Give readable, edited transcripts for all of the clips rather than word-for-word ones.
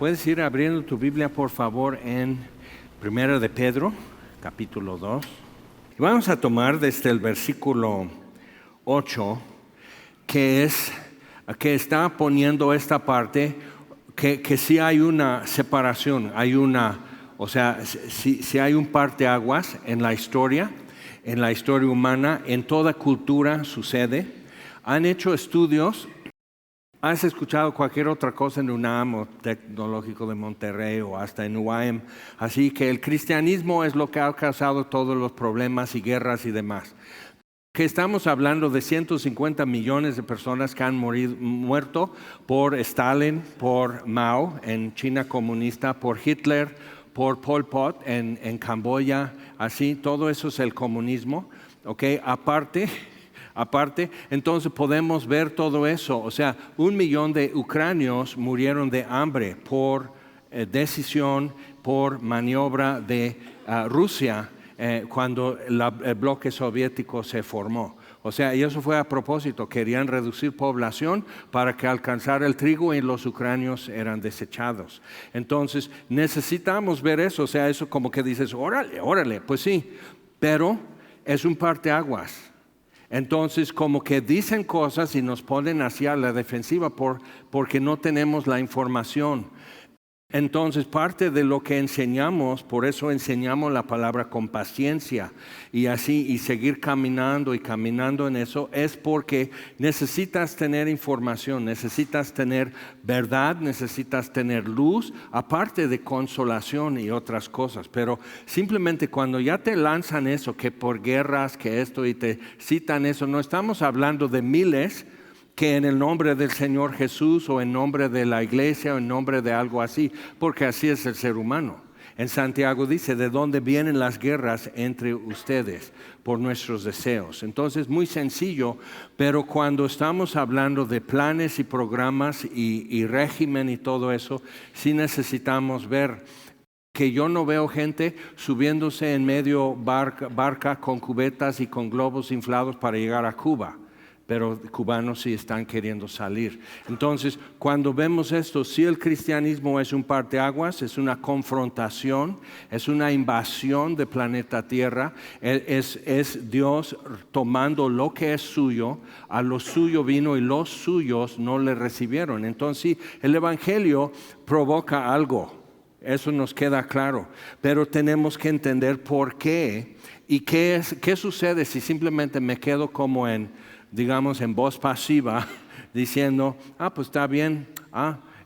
Puedes ir abriendo tu Biblia, por favor, en 1 de Pedro, capítulo 2. Y vamos a tomar desde el versículo 8, que está poniendo esta parte, que sí hay una separación, si hay un parteaguas en la historia humana, en toda cultura sucede. Han hecho estudios. ¿Has escuchado cualquier otra cosa en UNAM o Tecnológico de Monterrey o hasta en UAM? Así que el cristianismo es lo que ha causado todos los problemas y guerras y demás. Que estamos hablando de 150 millones de personas que han muerto por Stalin, por Mao en China comunista, por Hitler, por Pol Pot en Camboya, así, todo eso es el comunismo, ¿ok? Aparte, entonces podemos ver todo eso. O sea, 1 millón de ucranios murieron de hambre por decisión, por maniobra de Rusia cuando el bloque soviético se formó. O sea, y eso fue a propósito. Querían reducir población para que alcanzara el trigo y los ucranios eran desechados. Entonces, necesitamos ver eso. O sea, eso como que dices, órale, pues sí. Pero es un parteaguas. Entonces, como que dicen cosas y nos ponen hacia la defensiva porque no tenemos la información. Entonces, parte de lo que enseñamos, por eso enseñamos la palabra con paciencia y así, y seguir caminando en eso, es porque necesitas tener información, necesitas tener verdad, necesitas tener luz, aparte de consolación y otras cosas. Pero simplemente cuando ya te lanzan eso, que por guerras, que esto, y te citan eso, no estamos hablando de miles que en el nombre del Señor Jesús o en nombre de la iglesia o en nombre de algo así, porque así es el ser humano. En Santiago dice, ¿de dónde vienen las guerras entre ustedes? Por nuestros deseos. Entonces, muy sencillo, pero cuando estamos hablando de planes y programas y régimen y todo eso, sí necesitamos ver que yo no veo gente subiéndose en medio barca con cubetas y con globos inflados para llegar a Cuba. Pero cubanos sí están queriendo salir. Entonces, cuando vemos esto, sí el cristianismo es un parteaguas, es una confrontación, es una invasión del planeta Tierra, es Dios tomando lo que es suyo, a lo suyo vino y los suyos no le recibieron. Entonces, sí, el Evangelio provoca algo, eso nos queda claro, pero tenemos que entender por qué y qué sucede si simplemente me quedo como en voz pasiva, diciendo, pues está bien,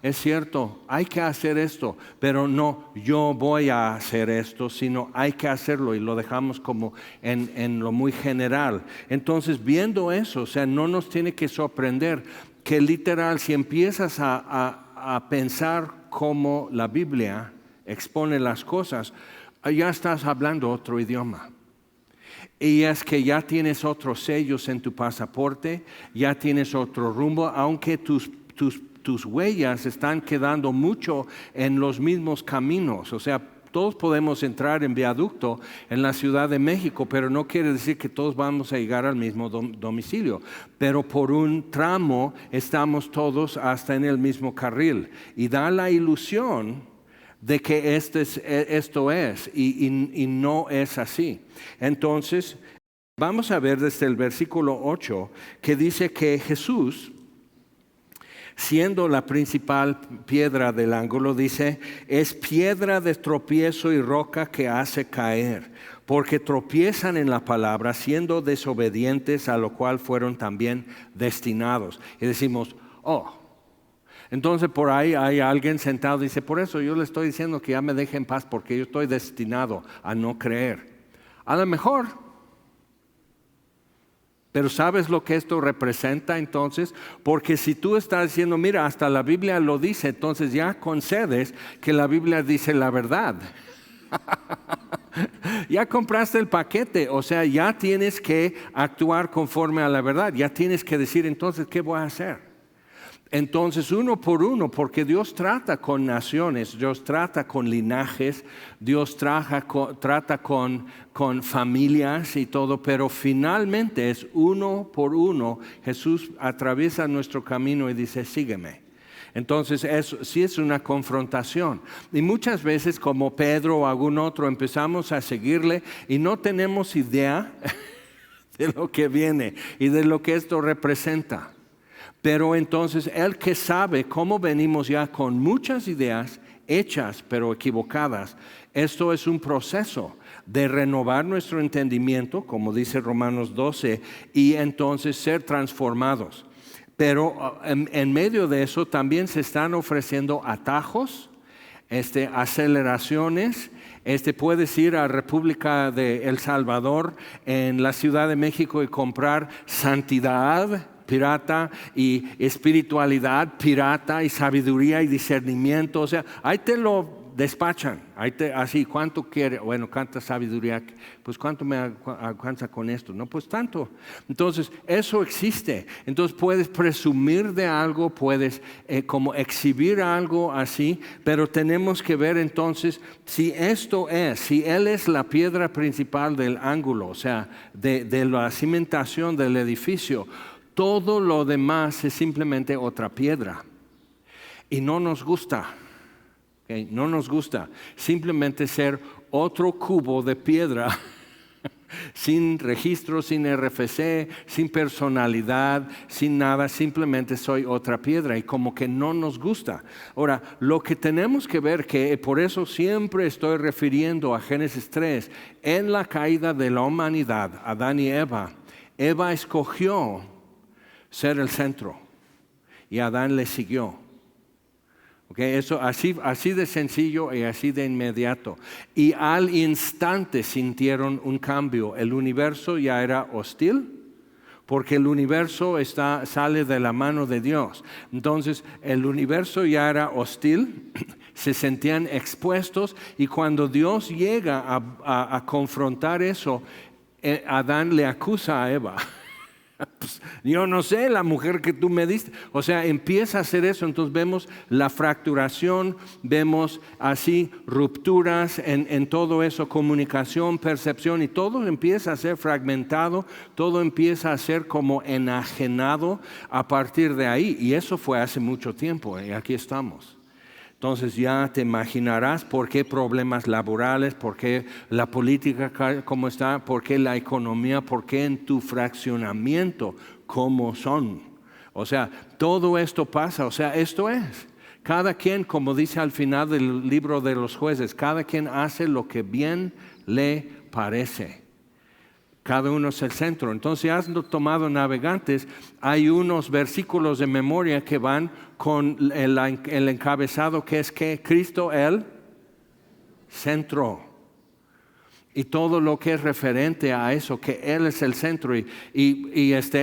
es cierto, hay que hacer esto, pero no, yo voy a hacer esto, sino hay que hacerlo y lo dejamos como en lo muy general. Entonces, viendo eso, o sea, no nos tiene que sorprender que literal, si empiezas a pensar como la Biblia expone las cosas, ya estás hablando otro idioma. Y es que ya tienes otros sellos en tu pasaporte, ya tienes otro rumbo, aunque tus huellas están quedando mucho en los mismos caminos. O sea, todos podemos entrar en viaducto en la Ciudad de México, pero no quiere decir que todos vamos a llegar al mismo domicilio. Pero por un tramo estamos todos hasta en el mismo carril. Y da la ilusión de que esto es y no es así. Entonces, vamos a ver desde el versículo 8 que dice que Jesús, siendo la principal piedra del ángulo, dice, es piedra de tropiezo y roca que hace caer, porque tropiezan en la palabra, siendo desobedientes, a lo cual fueron también destinados. Y decimos, entonces por ahí hay alguien sentado y dice, por eso yo le estoy diciendo que ya me deje en paz porque yo estoy destinado a no creer. A lo mejor. Pero ¿sabes lo que esto representa entonces? Porque si tú estás diciendo, mira, hasta la Biblia lo dice, entonces ya concedes que la Biblia dice la verdad. Ya compraste el paquete, o sea, ya tienes que actuar conforme a la verdad. Ya tienes que decir, entonces, ¿qué voy a hacer? Entonces, uno por uno, porque Dios trata con naciones, Dios trata con linajes, Dios trata con familias y todo, pero finalmente es uno por uno. Jesús atraviesa nuestro camino y dice, sígueme. Entonces, eso sí es una confrontación. Y muchas veces, como Pedro o algún otro, empezamos a seguirle y no tenemos idea de lo que viene y de lo que esto representa. Pero entonces, el que sabe cómo venimos ya con muchas ideas hechas pero equivocadas, esto es un proceso de renovar nuestro entendimiento, como dice Romanos 12, y entonces ser transformados. Pero en medio de eso también se están ofreciendo atajos, aceleraciones. Puedes ir a República de El Salvador, en la Ciudad de México, y comprar santidad pirata y espiritualidad pirata y sabiduría y discernimiento. O sea, ahí te lo despachan. Así, ¿cuánto quiere? Bueno, ¿cuánta sabiduría? Pues ¿cuánto me alcanza con esto? No, pues tanto. Entonces, eso existe. Entonces, puedes presumir de algo, puedes como exhibir algo así, pero tenemos que ver entonces si si Él es la piedra principal del ángulo, o sea, de la cimentación del edificio, todo lo demás es simplemente otra piedra. Y no nos gusta. Okay, no nos gusta simplemente ser otro cubo de piedra sin registro, sin RFC, sin personalidad, sin nada, simplemente soy otra piedra y como que no nos gusta. Ahora, lo que tenemos que ver, que por eso siempre estoy refiriendo a Génesis 3, en la caída de la humanidad, Adán y Eva escogió ser el centro y Adán le siguió. Okay, eso así de sencillo y así de inmediato. Y al instante sintieron un cambio. El universo ya era hostil, porque el universo sale de la mano de Dios. Entonces, el universo ya era hostil, se sentían expuestos, y cuando Dios llega a confrontar eso, Adán le acusa a Eva. Pues, yo no sé, la mujer que tú me diste. O sea, empieza a hacer eso. Entonces vemos la fracturación, vemos así rupturas en todo eso, comunicación, percepción, y todo empieza a ser fragmentado, todo empieza a ser como enajenado a partir de ahí. Y eso fue hace mucho tiempo, y aquí estamos. Entonces ya te imaginarás por qué problemas laborales, por qué la política cómo está, por qué la economía, por qué en tu fraccionamiento cómo son. O sea, todo esto pasa, o sea, esto es. Cada quien, como dice al final del libro de los Jueces, cada quien hace lo que bien le parece. Cada uno es el centro. Entonces, has tomado navegantes, hay unos versículos de memoria que van con el encabezado que es que Cristo el centro. Y todo lo que es referente a eso, que Él es el centro.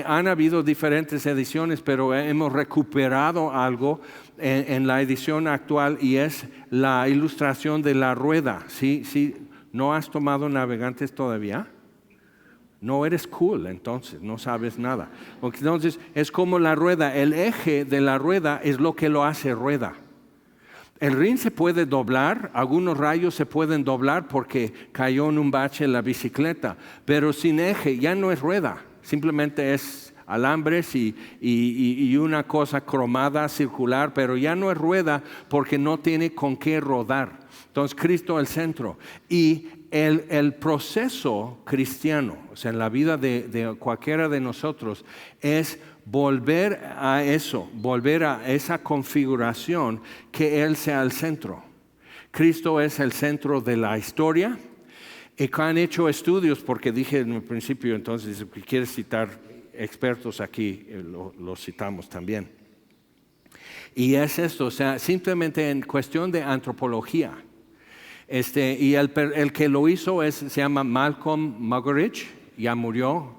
Han habido diferentes ediciones, pero hemos recuperado algo en la edición actual, y es la ilustración de la rueda. ¿Sí? ¿No has tomado navegantes todavía? No eres cool, entonces no sabes nada. Entonces es como la rueda, el eje de la rueda es lo que lo hace rueda. El rin se puede doblar, algunos rayos se pueden doblar porque cayó en un bache la bicicleta, pero sin eje ya no es rueda, simplemente es alambres y una cosa cromada circular, pero ya no es rueda porque no tiene con qué rodar. Entonces Cristo el centro. Y el proceso cristiano, o sea, en la vida de cualquiera de nosotros, es volver a eso, volver a esa configuración, que Él sea el centro. Cristo es el centro de la historia. Y que han hecho estudios, porque dije en el principio, entonces, si quieres citar expertos aquí, los citamos también. Y es esto, o sea, simplemente en cuestión de antropología. Y el que lo hizo se llama Malcolm Muggeridge, ya murió,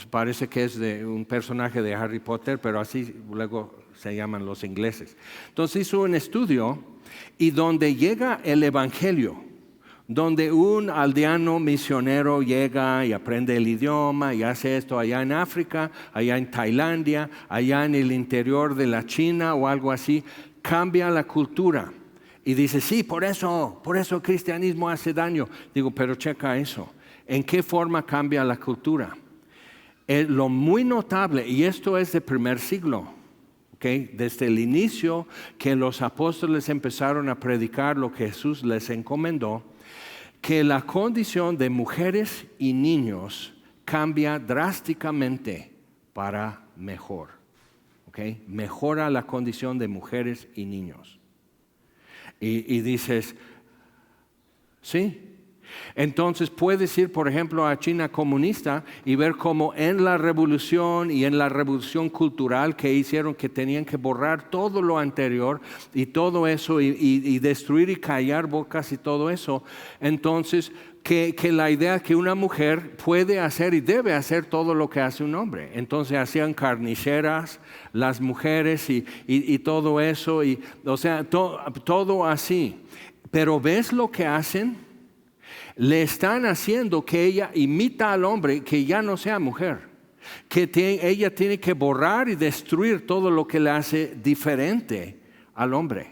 parece que es de un personaje de Harry Potter, pero así luego se llaman los ingleses. Entonces hizo un estudio, y donde llega el evangelio, donde un aldeano misionero llega y aprende el idioma y hace esto allá en África, allá en Tailandia, allá en el interior de la China o algo así, cambia la cultura. Y dice, sí, por eso el cristianismo hace daño. Digo, pero checa eso. ¿En qué forma cambia la cultura? Lo muy notable, y esto es del primer siglo, ¿okay? Desde el inicio que los apóstoles empezaron a predicar lo que Jesús les encomendó, que la condición de mujeres y niños cambia drásticamente para mejor. ¿Okay? Mejora la condición de mujeres y niños. Y dices, sí. Entonces puedes ir, por ejemplo, a China comunista y ver cómo en la revolución y en la revolución cultural que hicieron, que tenían que borrar todo lo anterior y todo eso y destruir y callar bocas y todo eso. Entonces, que la idea que una mujer puede hacer y debe hacer todo lo que hace un hombre. Entonces hacían carniceras las mujeres y todo eso, o sea, todo así. Pero ¿ves lo que hacen? Le están haciendo que ella imita al hombre, que ya no sea mujer, que ella tiene que borrar y destruir todo lo que le hace diferente al hombre,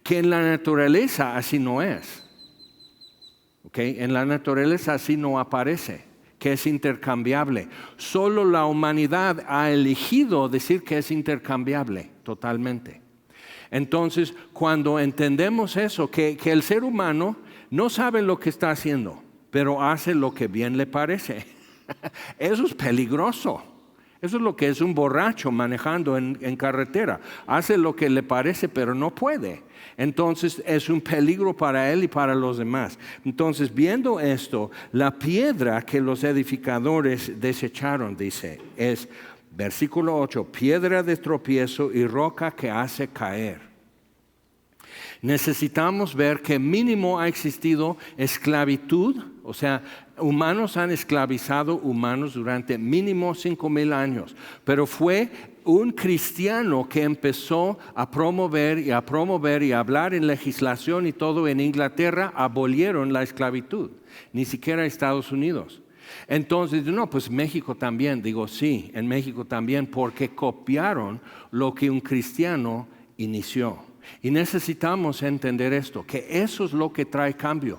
que en la naturaleza así no es. ¿Okay? En la naturaleza así no aparece, que es intercambiable. Solo la humanidad ha elegido decir que es intercambiable totalmente. Entonces, cuando entendemos eso, que el ser humano no sabe lo que está haciendo, pero hace lo que bien le parece. Eso es peligroso. Eso es lo que es un borracho manejando en carretera. Hace lo que le parece, pero no puede. Entonces es un peligro para él y para los demás. Entonces, viendo esto, la piedra que los edificadores desecharon, dice, es, versículo 8, piedra de tropiezo y roca que hace caer. Necesitamos ver que mínimo ha existido esclavitud, o sea, humanos han esclavizado humanos durante mínimo 5,000 años, pero fue un cristiano que empezó a promover y a hablar en legislación y todo en Inglaterra, abolieron la esclavitud, ni siquiera Estados Unidos. Entonces, no, pues México también, digo sí, en México también, porque copiaron lo que un cristiano inició. Y necesitamos entender esto, que eso es lo que trae cambio.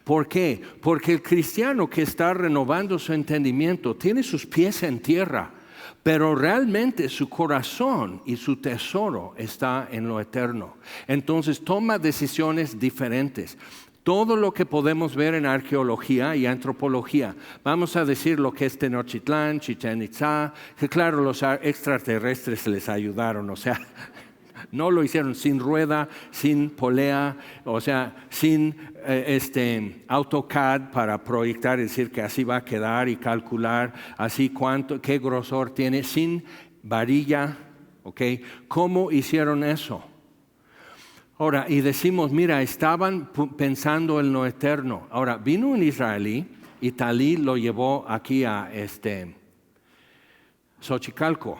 ¿Por qué? Porque el cristiano que está renovando su entendimiento tiene sus pies en tierra, pero realmente su corazón y su tesoro está en lo eterno. Entonces toma decisiones diferentes. Todo lo que podemos ver en arqueología y antropología, vamos a decir lo que es Tenochtitlán, Chichén Itzá, que claro, los extraterrestres les ayudaron, o sea, no lo hicieron sin rueda, sin polea, o sea, sin AutoCAD para proyectar y decir que así va a quedar y calcular así qué grosor tiene, sin varilla, ¿ok? ¿Cómo hicieron eso? Ahora, y decimos, mira, estaban pensando en lo eterno. Ahora, vino un israelí y Talí lo llevó aquí a Xochicalco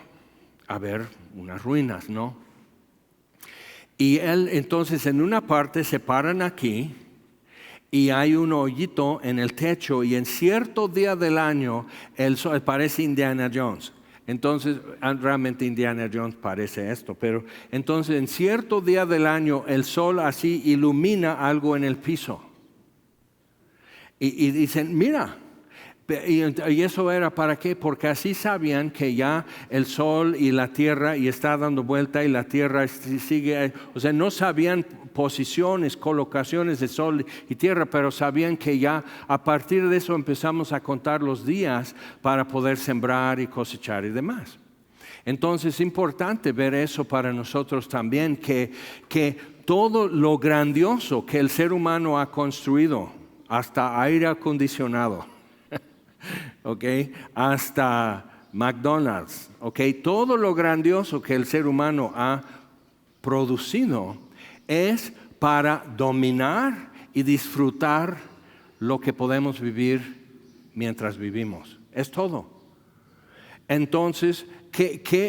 a ver unas ruinas, ¿no? Y él entonces en una parte se paran aquí y hay un hoyito en el techo y en cierto día del año el sol parece Indiana Jones. Entonces realmente Indiana Jones parece esto, pero entonces en cierto día del año el sol así ilumina algo en el piso. Y dicen, mira. Y eso era ¿para qué? Porque así sabían que ya el sol y la tierra y está dando vuelta y la tierra sigue, o sea, no sabían posiciones, colocaciones de sol y tierra, pero sabían que ya a partir de eso empezamos a contar los días para poder sembrar y cosechar y demás. Entonces es importante ver eso para nosotros también, que todo lo grandioso que el ser humano ha construido, hasta aire acondicionado, okay, hasta McDonald's, okay, todo lo grandioso que el ser humano ha producido es para dominar y disfrutar lo que podemos vivir mientras vivimos. Es todo. Entonces,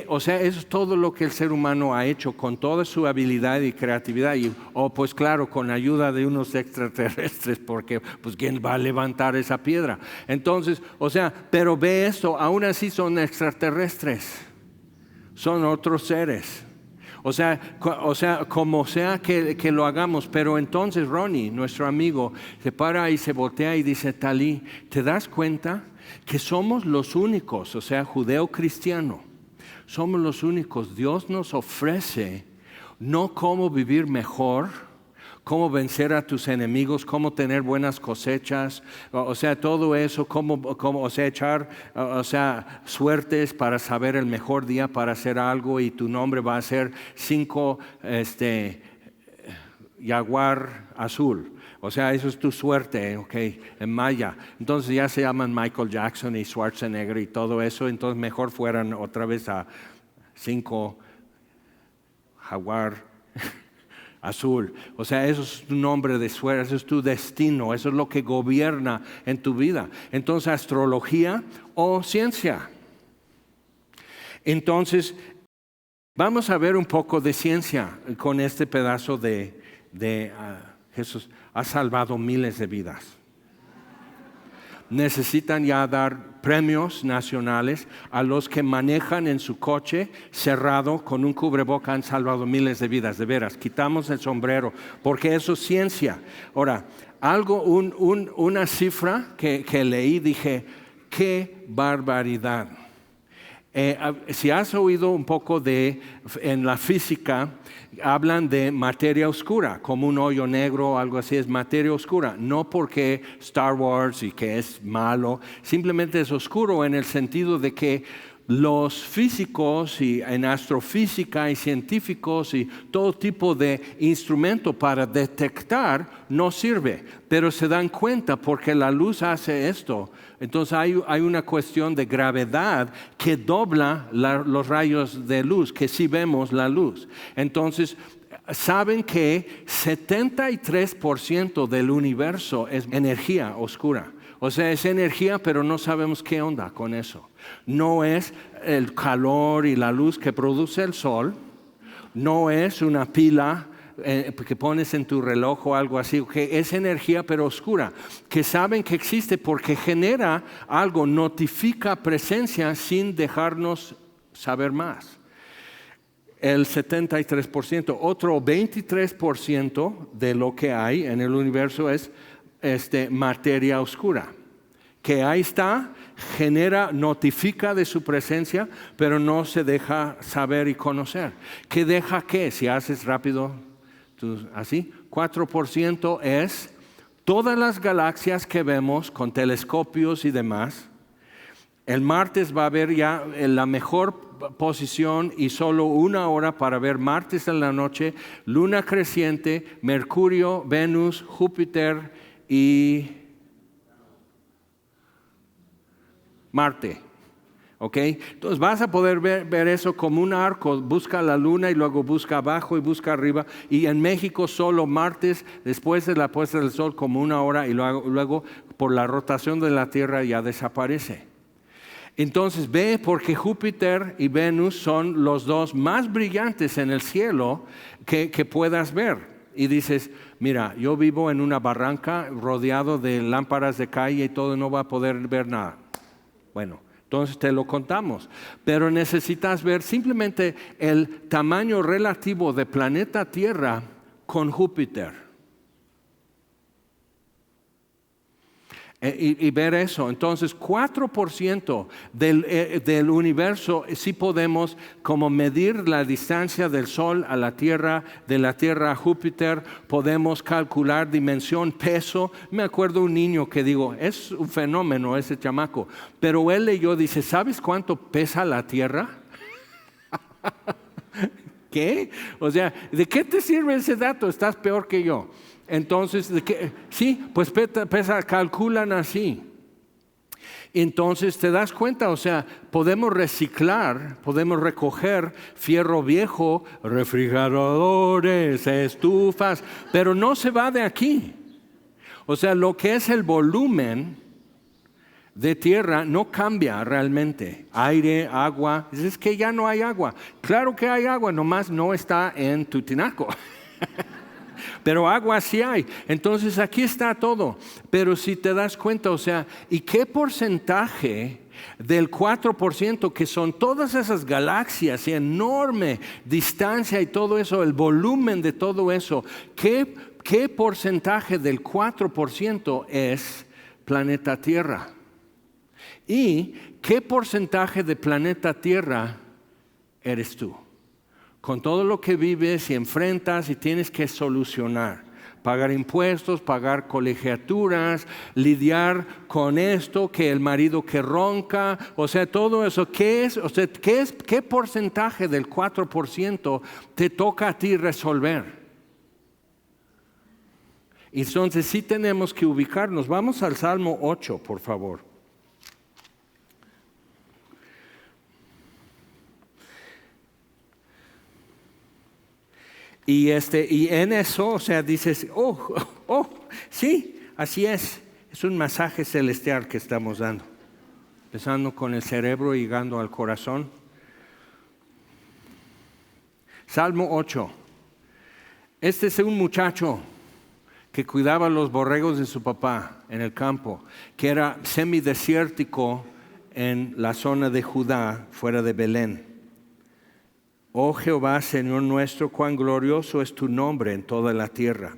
o sea, eso es todo lo que el ser humano ha hecho con toda su habilidad y creatividad. Pues claro, con ayuda de unos extraterrestres, porque pues ¿quién va a levantar esa piedra? Entonces, o sea, pero ve esto, aún así son extraterrestres. Son otros seres. O sea, como sea que lo hagamos, pero entonces Ronnie, nuestro amigo, se para y se voltea y dice, Talí, ¿te das cuenta que somos los únicos, o sea, judeo-cristiano, Somos los únicos. Dios nos ofrece no cómo vivir mejor, cómo vencer a tus enemigos, cómo tener buenas cosechas, o sea, todo eso, cómo echar, suertes para saber el mejor día para hacer algo y tu nombre va a ser 5 jaguar azul. O sea, eso es tu suerte, ok, en maya. Entonces ya se llaman Michael Jackson y Schwarzenegger y todo eso, entonces mejor fueran otra vez a 5 jaguar azul. O sea, eso es tu nombre de suerte, eso es tu destino, eso es lo que gobierna en tu vida. Entonces, astrología o ciencia. Entonces, vamos a ver un poco de ciencia con este pedazo de Jesús. Ha salvado miles de vidas. Necesitan ya dar premios nacionales a los que manejan en su coche cerrado con un cubreboca. Han salvado miles de vidas, de veras. Quitamos el sombrero porque eso es ciencia. Ahora, una cifra que leí, dije, qué barbaridad. Si has oído un poco en la física, hablan de materia oscura, como un hoyo negro o algo así, es materia oscura. No porque Star Wars y que es malo, simplemente es oscuro en el sentido de que los físicos y en astrofísica y científicos y todo tipo de instrumento para detectar no sirve, pero se dan cuenta porque la luz hace esto. Entonces hay una cuestión de gravedad que dobla los rayos de luz, que sí vemos la luz. Entonces saben que 73% del universo es energía oscura. O sea, es energía, pero no sabemos qué onda con eso. No es el calor y la luz que produce el sol, no es una pila que pones en tu reloj o algo así, que es energía pero oscura, que saben que existe porque genera algo, notifica presencia sin dejarnos saber más. El 73%, otro 23% de lo que hay en el universo es materia oscura, que ahí está, genera, notifica de su presencia, pero no se deja saber y conocer. ¿Qué deja qué? Si haces rápido, así, 4% es todas las galaxias que vemos con telescopios y demás. El martes va a haber ya la mejor posición y solo 1 hora para ver martes en la noche, luna creciente, Mercurio, Venus, Júpiter y Marte. ¿Ok? Entonces vas a poder ver eso como un arco. Busca la luna y luego busca abajo y busca arriba. Y en México solo martes, después de la puesta del sol, como 1 hora y luego por la rotación de la Tierra ya desaparece. Entonces ve, porque Júpiter y Venus son los dos más brillantes en el cielo que puedas ver. Y dices, mira, yo vivo en una barranca rodeado de lámparas de calle y todo, no va a poder ver nada. Bueno, entonces te lo contamos. Pero necesitas ver simplemente el tamaño relativo de planeta Tierra con Júpiter. Y ver eso. Entonces 4% del universo sí podemos como medir la distancia del Sol a la Tierra, de la Tierra a Júpiter, podemos calcular dimensión, peso. Me acuerdo un niño que digo, es un fenómeno ese chamaco, pero él leyó, dice, ¿sabes cuánto pesa la Tierra? ¿Qué? O sea, ¿de qué te sirve ese dato? Estás peor que yo. Entonces, sí, pues calculan así. Entonces te das cuenta, o sea, podemos reciclar, podemos recoger fierro viejo, refrigeradores, estufas, pero no se va de aquí. O sea, lo que es el volumen de tierra no cambia realmente. Aire, agua, es que ya no hay agua. Claro que hay agua, nomás no está en tu tinaco. Pero agua sí hay. Entonces aquí está todo. Pero si te das cuenta, o sea, ¿y qué porcentaje del 4% que son todas esas galaxias y enorme distancia y todo eso, el volumen de todo eso, qué porcentaje del 4% es planeta Tierra? ¿Y qué porcentaje de planeta Tierra eres tú. Con todo lo que vives y enfrentas y tienes que solucionar. Pagar impuestos, pagar colegiaturas, lidiar con esto, que el marido que ronca, o sea, todo eso. ¿Qué porcentaje del 4% te toca a ti resolver? Entonces sí tenemos que ubicarnos. Vamos al Salmo 8, por favor. Y en eso, o sea, dices, sí, así es. Es un masaje celestial que estamos dando. Empezando con el cerebro y llegando al corazón. Salmo 8. Este es un muchacho que cuidaba los borregos de su papá en el campo, que era semidesértico en la zona de Judá, fuera de Belén. Oh Jehová, Señor nuestro, cuán glorioso es tu nombre en toda la tierra.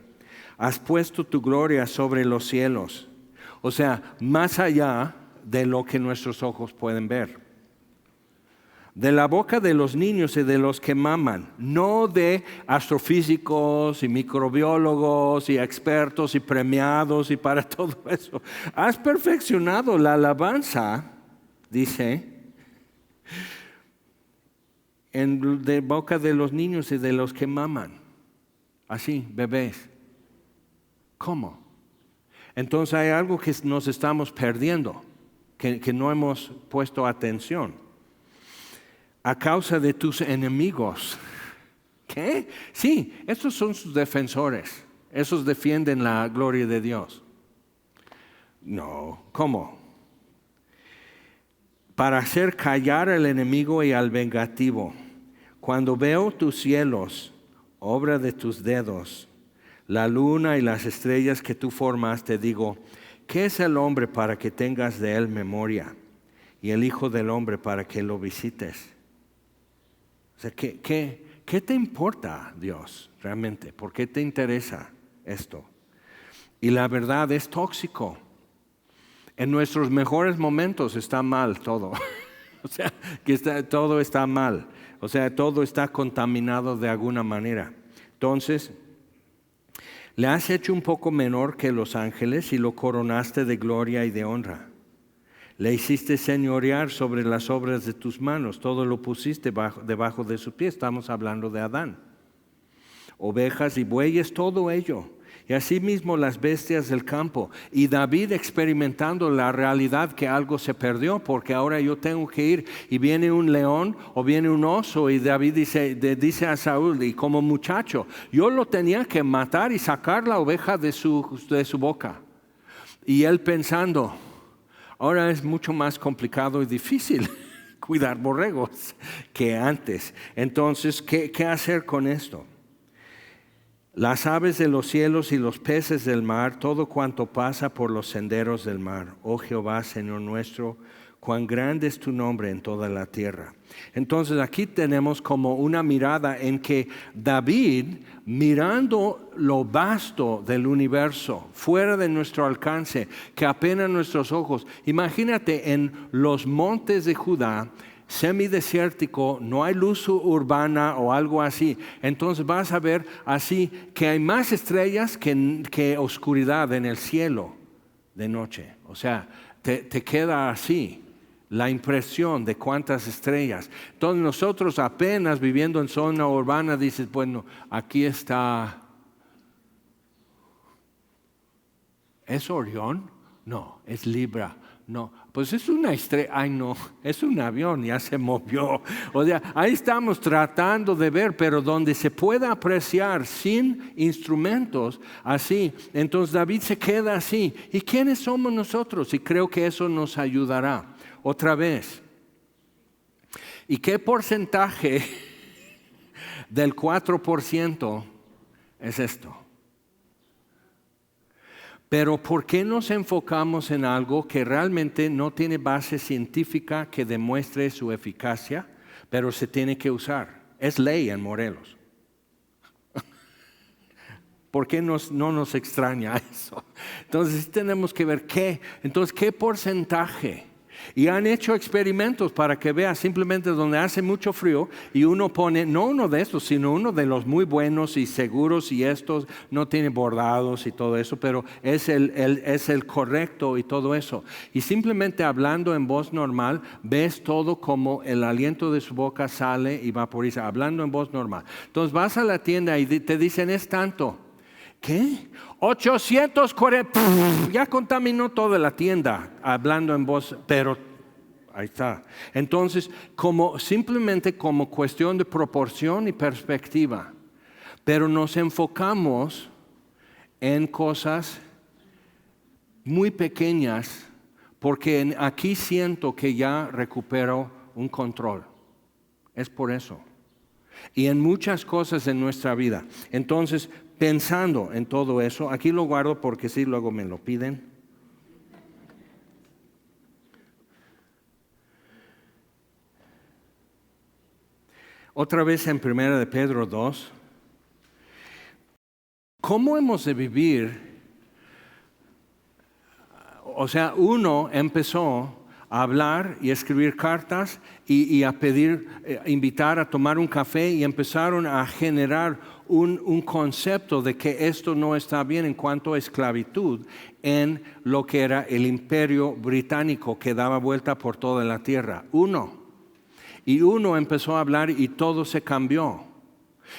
Has puesto tu gloria sobre los cielos. O sea, más allá de lo que nuestros ojos pueden ver. De la boca de los niños y de los que maman, no de astrofísicos y microbiólogos y expertos y premiados y para todo eso. Has perfeccionado la alabanza, dice, de boca de los niños y de los que maman. Así, bebés. ¿Cómo? Entonces hay algo que nos estamos perdiendo, que no hemos puesto atención. A causa de tus enemigos. ¿Qué? Sí, estos son sus defensores. Esos defienden la gloria de Dios. No, ¿cómo? Para hacer callar al enemigo y al vengativo. Cuando veo tus cielos, obra de tus dedos, la luna y las estrellas que tú formaste, digo, ¿qué es el hombre para que tengas de él memoria? Y el hijo del hombre para que lo visites. O sea, ¿qué te importa, Dios, realmente? ¿Por qué te interesa esto? Y la verdad es tóxico. En nuestros mejores momentos está mal todo. O sea, todo está mal. O sea, todo está contaminado de alguna manera. Entonces, le has hecho un poco menor que los ángeles y lo coronaste de gloria y de honra. Le hiciste señorear sobre las obras de tus manos. Todo lo pusiste debajo de su pie. Estamos hablando de Adán. Ovejas y bueyes, todo ello. Y asimismo las bestias del campo. Y David experimentando la realidad que algo se perdió, porque ahora yo tengo que ir y viene un león o viene un oso y David dice a Saúl, y como muchacho, yo lo tenía que matar y sacar la oveja de su boca. Y él pensando, ahora es mucho más complicado y difícil cuidar borregos que antes. Entonces, ¿qué hacer con esto? Las aves de los cielos y los peces del mar, todo cuanto pasa por los senderos del mar. Oh Jehová, Señor nuestro, cuán grande es tu nombre en toda la tierra. Entonces aquí tenemos como una mirada en que David, mirando lo vasto del universo, fuera de nuestro alcance, que apenas nuestros ojos, imagínate en los montes de Judá, semidesértico, no hay luz urbana o algo así. Entonces vas a ver así que hay más estrellas que oscuridad en el cielo de noche. O sea, te queda así la impresión de cuántas estrellas. Entonces nosotros apenas viviendo en zona urbana dices, bueno, aquí está. ¿Es Orión? No, es Libra. No, pues es una estrella, ay no, es un avión, ya se movió. O sea, ahí estamos tratando de ver, pero donde se pueda apreciar sin instrumentos, así. Entonces David se queda así. ¿Y quiénes somos nosotros? Y creo que eso nos ayudará. Otra vez. ¿Y qué porcentaje del 4% es esto? Pero ¿por qué nos enfocamos en algo que realmente no tiene base científica que demuestre su eficacia, pero se tiene que usar? Es ley en Morelos. ¿Por qué no nos extraña eso? Entonces tenemos que ver qué porcentaje. Y han hecho experimentos para que veas simplemente donde hace mucho frío y uno pone, no uno de estos, sino uno de los muy buenos y seguros y estos no tiene bordados y todo eso, pero es el correcto y todo eso. Y simplemente hablando en voz normal, ves todo como el aliento de su boca sale y vaporiza, hablando en voz normal. Entonces vas a la tienda y te dicen es tanto. ¿Qué? 840, ya contaminó toda la tienda hablando en voz, pero ahí está. Entonces, simplemente como cuestión de proporción y perspectiva, pero nos enfocamos en cosas muy pequeñas porque aquí siento que ya recupero un control. Es por eso. Y en muchas cosas en nuestra vida. Entonces, pensando en todo eso, aquí lo guardo porque sí, luego me lo piden. Otra vez en 1 de Pedro 2. ¿Cómo hemos de vivir? O sea, uno empezó a hablar y escribir cartas y a pedir, invitar a tomar un café y empezaron a generar un concepto de que esto no está bien en cuanto a esclavitud en lo que era el imperio británico que daba vuelta por toda la tierra. Y uno empezó a hablar y todo se cambió.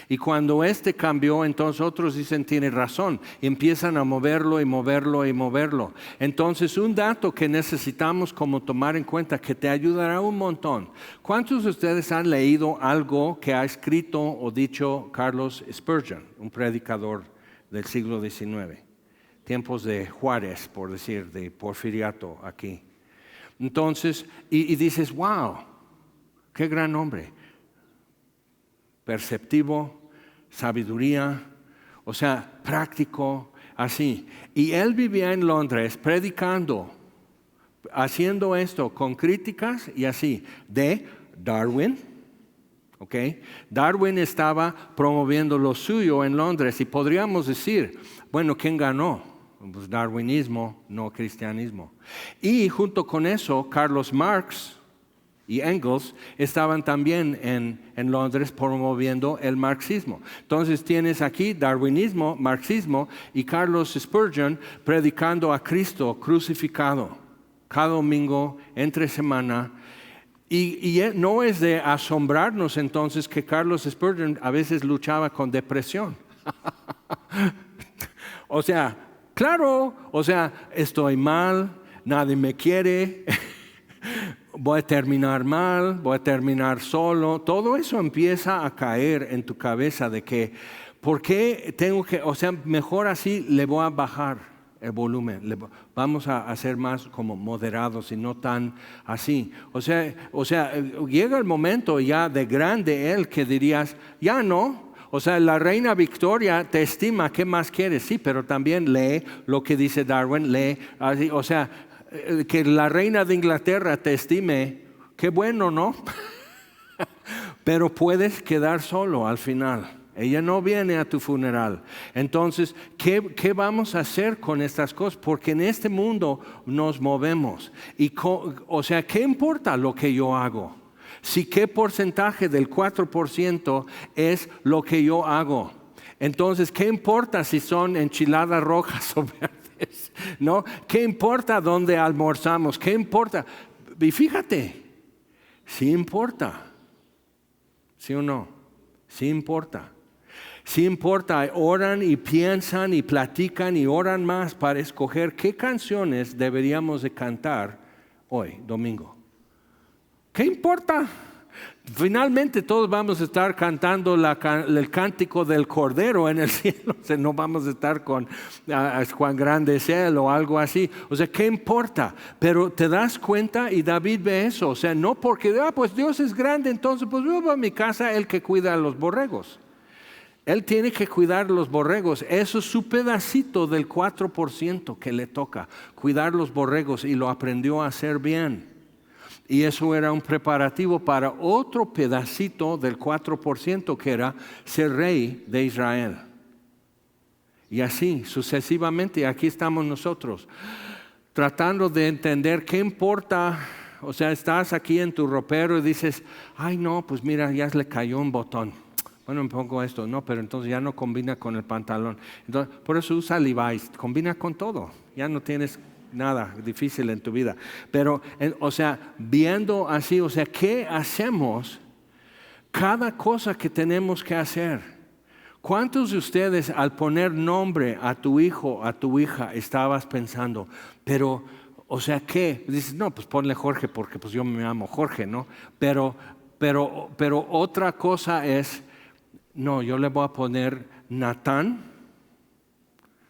Y cuando cambió, entonces otros dicen, tiene razón. Y empiezan a moverlo y moverlo y moverlo. Entonces, un dato que necesitamos como tomar en cuenta, que te ayudará un montón. ¿Cuántos de ustedes han leído algo que ha escrito o dicho Carlos Spurgeon, un predicador del siglo XIX? Tiempos de Juárez, por decir, de Porfiriato aquí. Entonces, y dices, wow, qué gran hombre. Perceptivo, sabiduría, o sea, práctico, así. Y él vivía en Londres predicando, haciendo esto con críticas y así, de Darwin. ¿Okay? Darwin estaba promoviendo lo suyo en Londres y podríamos decir, bueno, ¿quién ganó? Pues darwinismo, no cristianismo. Y junto con eso, Carlos Marx y Engels estaban también en Londres promoviendo el marxismo. Entonces tienes aquí darwinismo, marxismo y Carlos Spurgeon predicando a Cristo crucificado cada domingo, entre semana. Y no es de asombrarnos entonces que Carlos Spurgeon a veces luchaba con depresión. O sea, claro, estoy mal, nadie me quiere. Voy a terminar mal, voy a terminar solo. Todo eso empieza a caer en tu cabeza de que, ¿por qué tengo que, mejor así le voy a bajar el volumen? Vamos a ser más como moderados y no tan así. Llega el momento ya de grande él que dirías, ya no. La reina Victoria te estima, ¿qué más quieres? Sí, pero también lee lo que dice Darwin, lee, así, que la reina de Inglaterra te estime, qué bueno, ¿no? Pero puedes quedar solo al final. Ella no viene a tu funeral. Entonces, ¿qué vamos a hacer con estas cosas? Porque en este mundo nos movemos. ¿Qué importa lo que yo hago? Si qué porcentaje del 4% es lo que yo hago. Entonces, ¿qué importa si son enchiladas rojas o verdes? ¿No? ¿Qué importa dónde almorzamos? ¿Qué importa? Y fíjate, sí importa. ¿Sí o no? Sí importa. Sí importa. Oran y piensan y platican y oran más para escoger qué canciones deberíamos de cantar hoy, domingo. ¿Qué importa? Finalmente todos vamos a estar cantando el cántico del Cordero en el cielo. No vamos a estar con Juan Grande es Él o algo así. ¿Qué importa? Pero te das cuenta y David ve eso. No porque, pues Dios es grande, entonces pues yo voy a mi casa, el que cuida a los borregos. Él tiene que cuidar los borregos. Eso es su pedacito del 4% que le toca. Cuidar los borregos y lo aprendió a hacer bien. Y eso era un preparativo para otro pedacito del 4% que era ser rey de Israel. Y así sucesivamente, aquí estamos nosotros, tratando de entender qué importa O sea, estás aquí en tu ropero y dices, ay no, pues mira, ya le cayó un botón. Bueno, me pongo esto, no, pero entonces ya no combina con el pantalón. Entonces, por eso usa Levi's, combina con todo. Ya no tienes nada difícil en tu vida. Pero, o sea, viendo así, o sea, ¿qué hacemos? Cada cosa que tenemos que hacer. ¿Cuántos de ustedes al poner nombre a tu hijo, a tu hija, estabas pensando, pero, o sea, ¿qué? Dices, no, pues ponle Jorge porque pues yo me llamo Jorge, ¿no? Pero otra cosa es, no, yo le voy a poner Natán,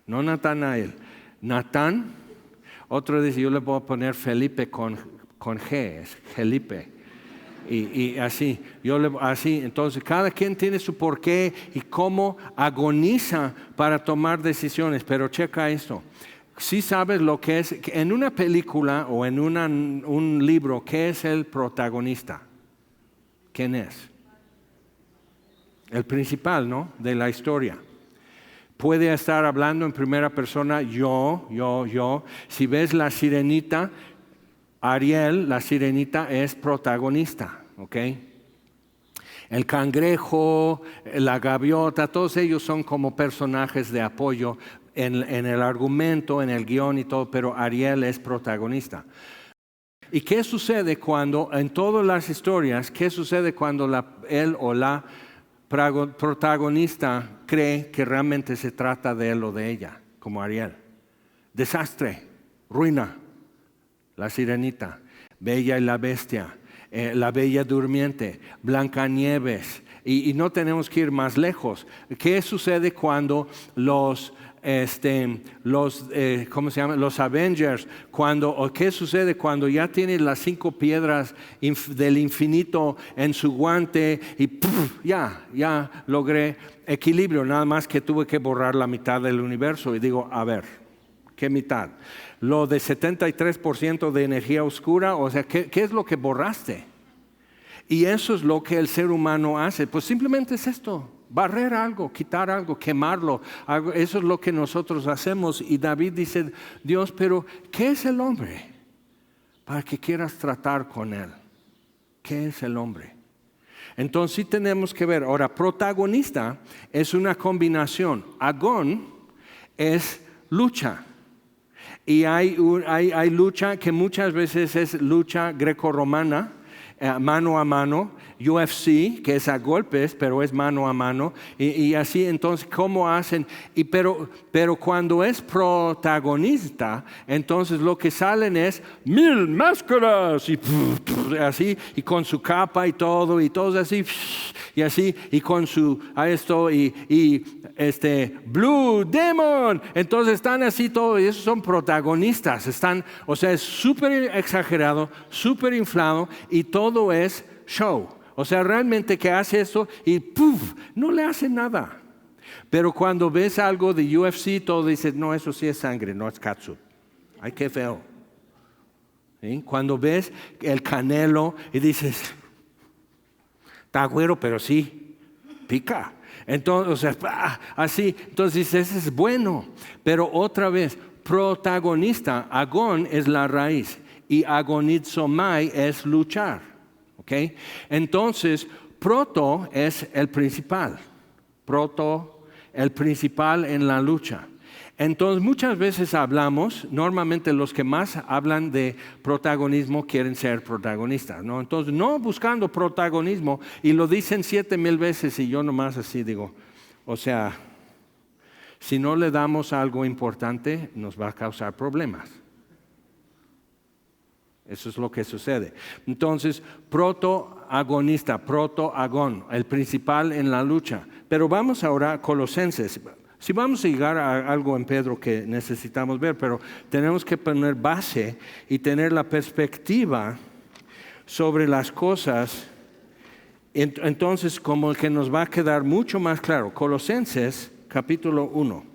no Natanael, Natán. Otro dice, yo le voy a poner Felipe con G, es Felipe. Y así, así, entonces cada quien tiene su porqué y cómo agoniza para tomar decisiones. Pero checa esto, si sabes lo que es, en una película o en un libro, ¿qué es el protagonista? ¿Quién es? El principal, ¿no? De la historia. Puede estar hablando en primera persona, yo. Si ves La Sirenita, Ariel, la sirenita, es protagonista, ¿ok? El cangrejo, la gaviota, todos ellos son como personajes de apoyo en el argumento, en el guión y todo, pero Ariel es protagonista. ¿Y qué sucede cuando, en todas las historias, qué sucede cuando él o la protagonista cree que realmente se trata de él o de ella, como Ariel? Desastre, ruina. La Sirenita, Bella y la Bestia, La Bella Durmiente, Blancanieves, y no tenemos que ir más lejos. ¿Qué sucede cuando ¿cómo se llama? Los Avengers, o qué sucede cuando ya tiene las 5 piedras del infinito en su guante y ya logré equilibrio, nada más que tuve que borrar la mitad del universo y digo, a ver, ¿qué mitad? Lo de 73% de energía oscura, o sea, ¿qué es lo que borraste? Y eso es lo que el ser humano hace, pues simplemente es esto, barrer algo, quitar algo, quemarlo, eso es lo que nosotros hacemos. Y David dice, Dios, pero ¿qué es el hombre? Para que quieras tratar con él. ¿Qué es el hombre? Entonces sí tenemos que ver, ahora protagonista es una combinación, agón es lucha. Y hay lucha que muchas veces es lucha grecorromana, mano a mano, UFC, que es a golpes, pero es mano a mano, y así. Entonces, ¿cómo hacen? Pero cuando es protagonista, entonces lo que salen es 1000 máscaras, y así, y con su capa y todos así, y así, y con su Blue Demon. Entonces están así todos, y esos son protagonistas, o sea, es súper exagerado, súper inflado, y todo es show. O sea, realmente que hace eso y ¡puf! No le hace nada. Pero cuando ves algo de UFC, todo dices, no, eso sí es sangre, no es katsu. Ay, qué feo. ¿Sí? Cuando ves el Canelo y dices, está güero, pero sí, pica. Entonces, o sea, así, entonces dices, ese es bueno. Pero otra vez, protagonista, agón es la raíz y agonizomai es luchar. ¿Okay? Entonces, proto es el principal. El principal en la lucha. Entonces, muchas veces hablamos, normalmente los que más hablan de protagonismo quieren ser protagonistas, ¿no? Entonces, no buscando protagonismo, y lo dicen 7,000 veces, y yo nomás así digo, o sea, si no le damos algo importante, nos va a causar problemas. Eso es lo que sucede. Entonces, protoagonista, protoagón, el principal en la lucha. Pero vamos ahora a Colosenses. Si vamos a llegar a algo en Pedro que necesitamos ver, pero tenemos que poner base y tener la perspectiva sobre las cosas. Entonces, como que nos va a quedar mucho más claro. Colosenses, capítulo 1.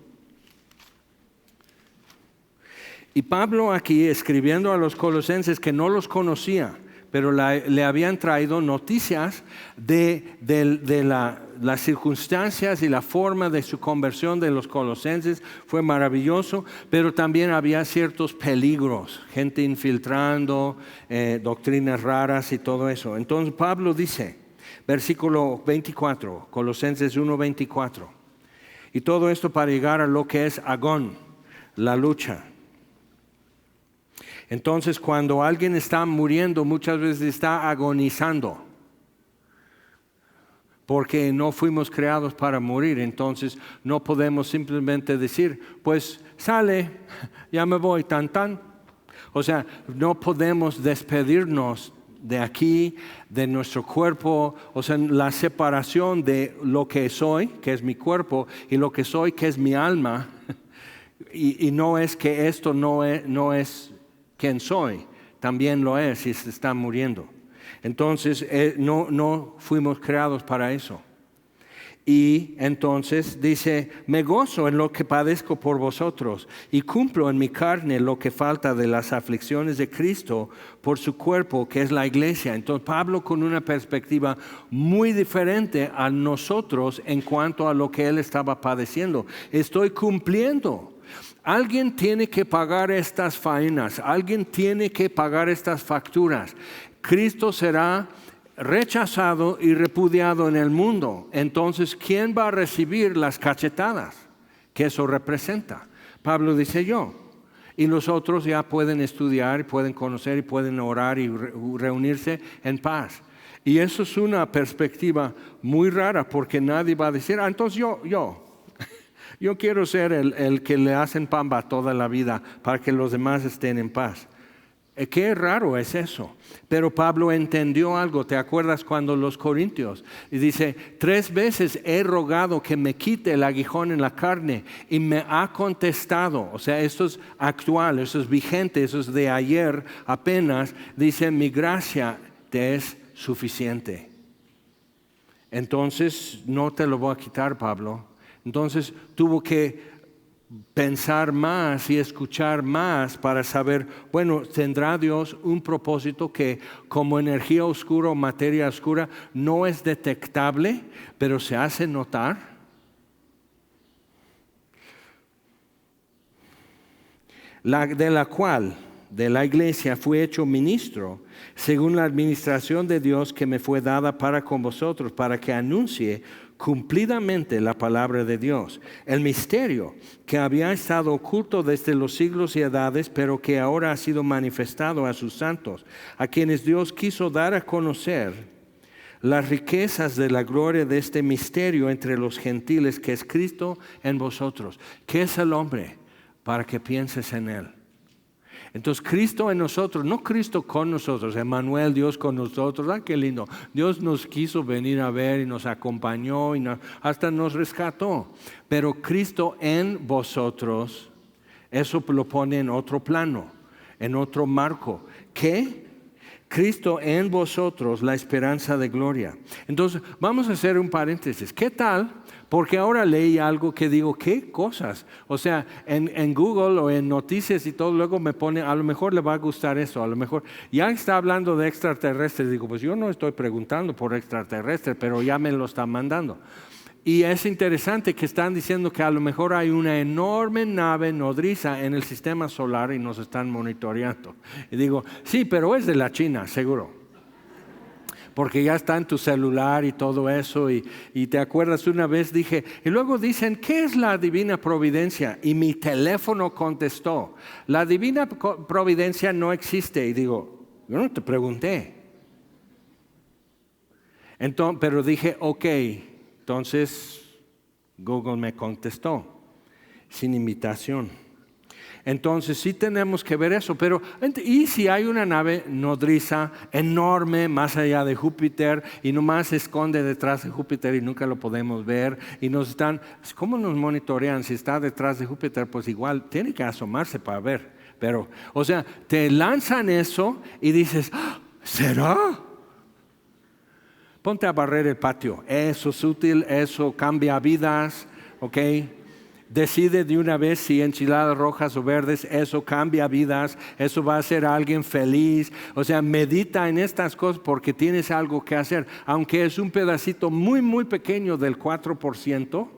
Y Pablo aquí, escribiendo a los colosenses que no los conocía, pero le habían traído noticias de las circunstancias y la forma de su conversión de los colosenses fue maravilloso, pero también había ciertos peligros, gente infiltrando, doctrinas raras y todo eso. Entonces Pablo dice, versículo 24, Colosenses 1:24, y todo esto para llegar a lo que es agón, la lucha. Entonces, cuando alguien está muriendo, muchas veces está agonizando, porque no fuimos creados para morir. Entonces, no podemos simplemente decir, pues sale, ya me voy, tan tan. O sea, no podemos despedirnos de aquí, de nuestro cuerpo, o sea, la separación de lo que soy, que es mi cuerpo, y lo que soy, que es mi alma. Y no es que esto no es quien soy, también lo es y se está muriendo. Entonces no fuimos creados para eso. Y entonces dice, me gozo en lo que padezco por vosotros y cumplo en mi carne lo que falta de las aflicciones de Cristo por su cuerpo, que es la iglesia. Entonces Pablo, con una perspectiva muy diferente a nosotros en cuanto a lo que él estaba padeciendo, estoy cumpliendo. Alguien tiene que pagar estas faenas, alguien tiene que pagar estas facturas. Cristo será rechazado y repudiado en el mundo. Entonces, ¿quién va a recibir las cachetadas que eso representa? Pablo dice yo. Y los otros ya pueden estudiar, pueden conocer y pueden orar y reunirse en paz. Y eso es una perspectiva muy rara, porque nadie va a decir, entonces yo quiero ser el que le hacen pamba toda la vida para que los demás estén en paz. Qué raro es eso. Pero Pablo entendió algo. ¿Te acuerdas cuando los corintios? Y dice, 3 veces he rogado que me quite el aguijón en la carne y me ha contestado. O sea, esto es actual, eso es vigente, eso es de ayer apenas. Dice, mi gracia te es suficiente. Entonces, no te lo voy a quitar, Pablo. Entonces tuvo que pensar más y escuchar más para saber, bueno, ¿tendrá Dios un propósito que como energía oscura o materia oscura no es detectable, pero se hace notar? De la iglesia fui hecho ministro, según la administración de Dios que me fue dada para con vosotros, para que anuncie cumplidamente la palabra de Dios, el misterio que había estado oculto desde los siglos y edades, pero que ahora ha sido manifestado a sus santos, a quienes Dios quiso dar a conocer las riquezas de la gloria de este misterio entre los gentiles, que es Cristo en vosotros. ¿Qué es el hombre? Para que pienses en él. Entonces Cristo en nosotros, no Cristo con nosotros, Emmanuel, Dios con nosotros, qué lindo. Dios nos quiso venir a ver y nos acompañó y hasta nos rescató. Pero Cristo en vosotros, eso lo pone en otro plano, en otro marco. ¿Qué? Cristo en vosotros, la esperanza de gloria. Entonces vamos a hacer un paréntesis. ¿Qué tal? Porque ahora leí algo que digo, ¿qué cosas? O sea, en Google o en noticias y todo, luego me pone, a lo mejor le va a gustar eso, a lo mejor ya está hablando de extraterrestres. Digo, pues yo no estoy preguntando por extraterrestres, pero ya me lo están mandando. Y es interesante que están diciendo que a lo mejor hay una enorme nave nodriza en el sistema solar y nos están monitoreando. Y digo, sí, pero es de la China, seguro. Porque ya está en tu celular y todo eso. Y te acuerdas, una vez dije, y luego dicen, ¿qué es la divina providencia? Y mi teléfono contestó, la divina providencia no existe. Y digo, yo no te pregunté. Entonces, pero dije, ok. Entonces Google me contestó, sin invitación. Entonces sí tenemos que ver eso, pero ¿y si hay una nave nodriza enorme más allá de Júpiter y nomás se esconde detrás de Júpiter y nunca lo podemos ver y ¿cómo nos monitorean? Si está detrás de Júpiter, pues igual tiene que asomarse para ver. Pero, o sea, te lanzan eso y dices, ¿será? Ponte a barrer el patio, eso es útil, eso cambia vidas, ¿ok? Decide de una vez si enchiladas rojas o verdes, eso cambia vidas, eso va a hacer a alguien feliz. O sea, medita en estas cosas porque tienes algo que hacer. Aunque es un pedacito muy, muy pequeño del 4%,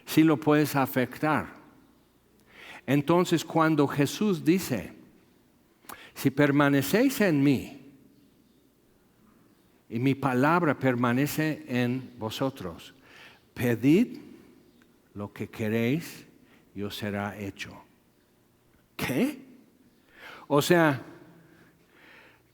sí lo puedes afectar. Entonces, cuando Jesús dice, si permanecéis en mí y mi palabra permanece en vosotros, pedid lo que queréis y os será hecho. ¿Qué? O sea,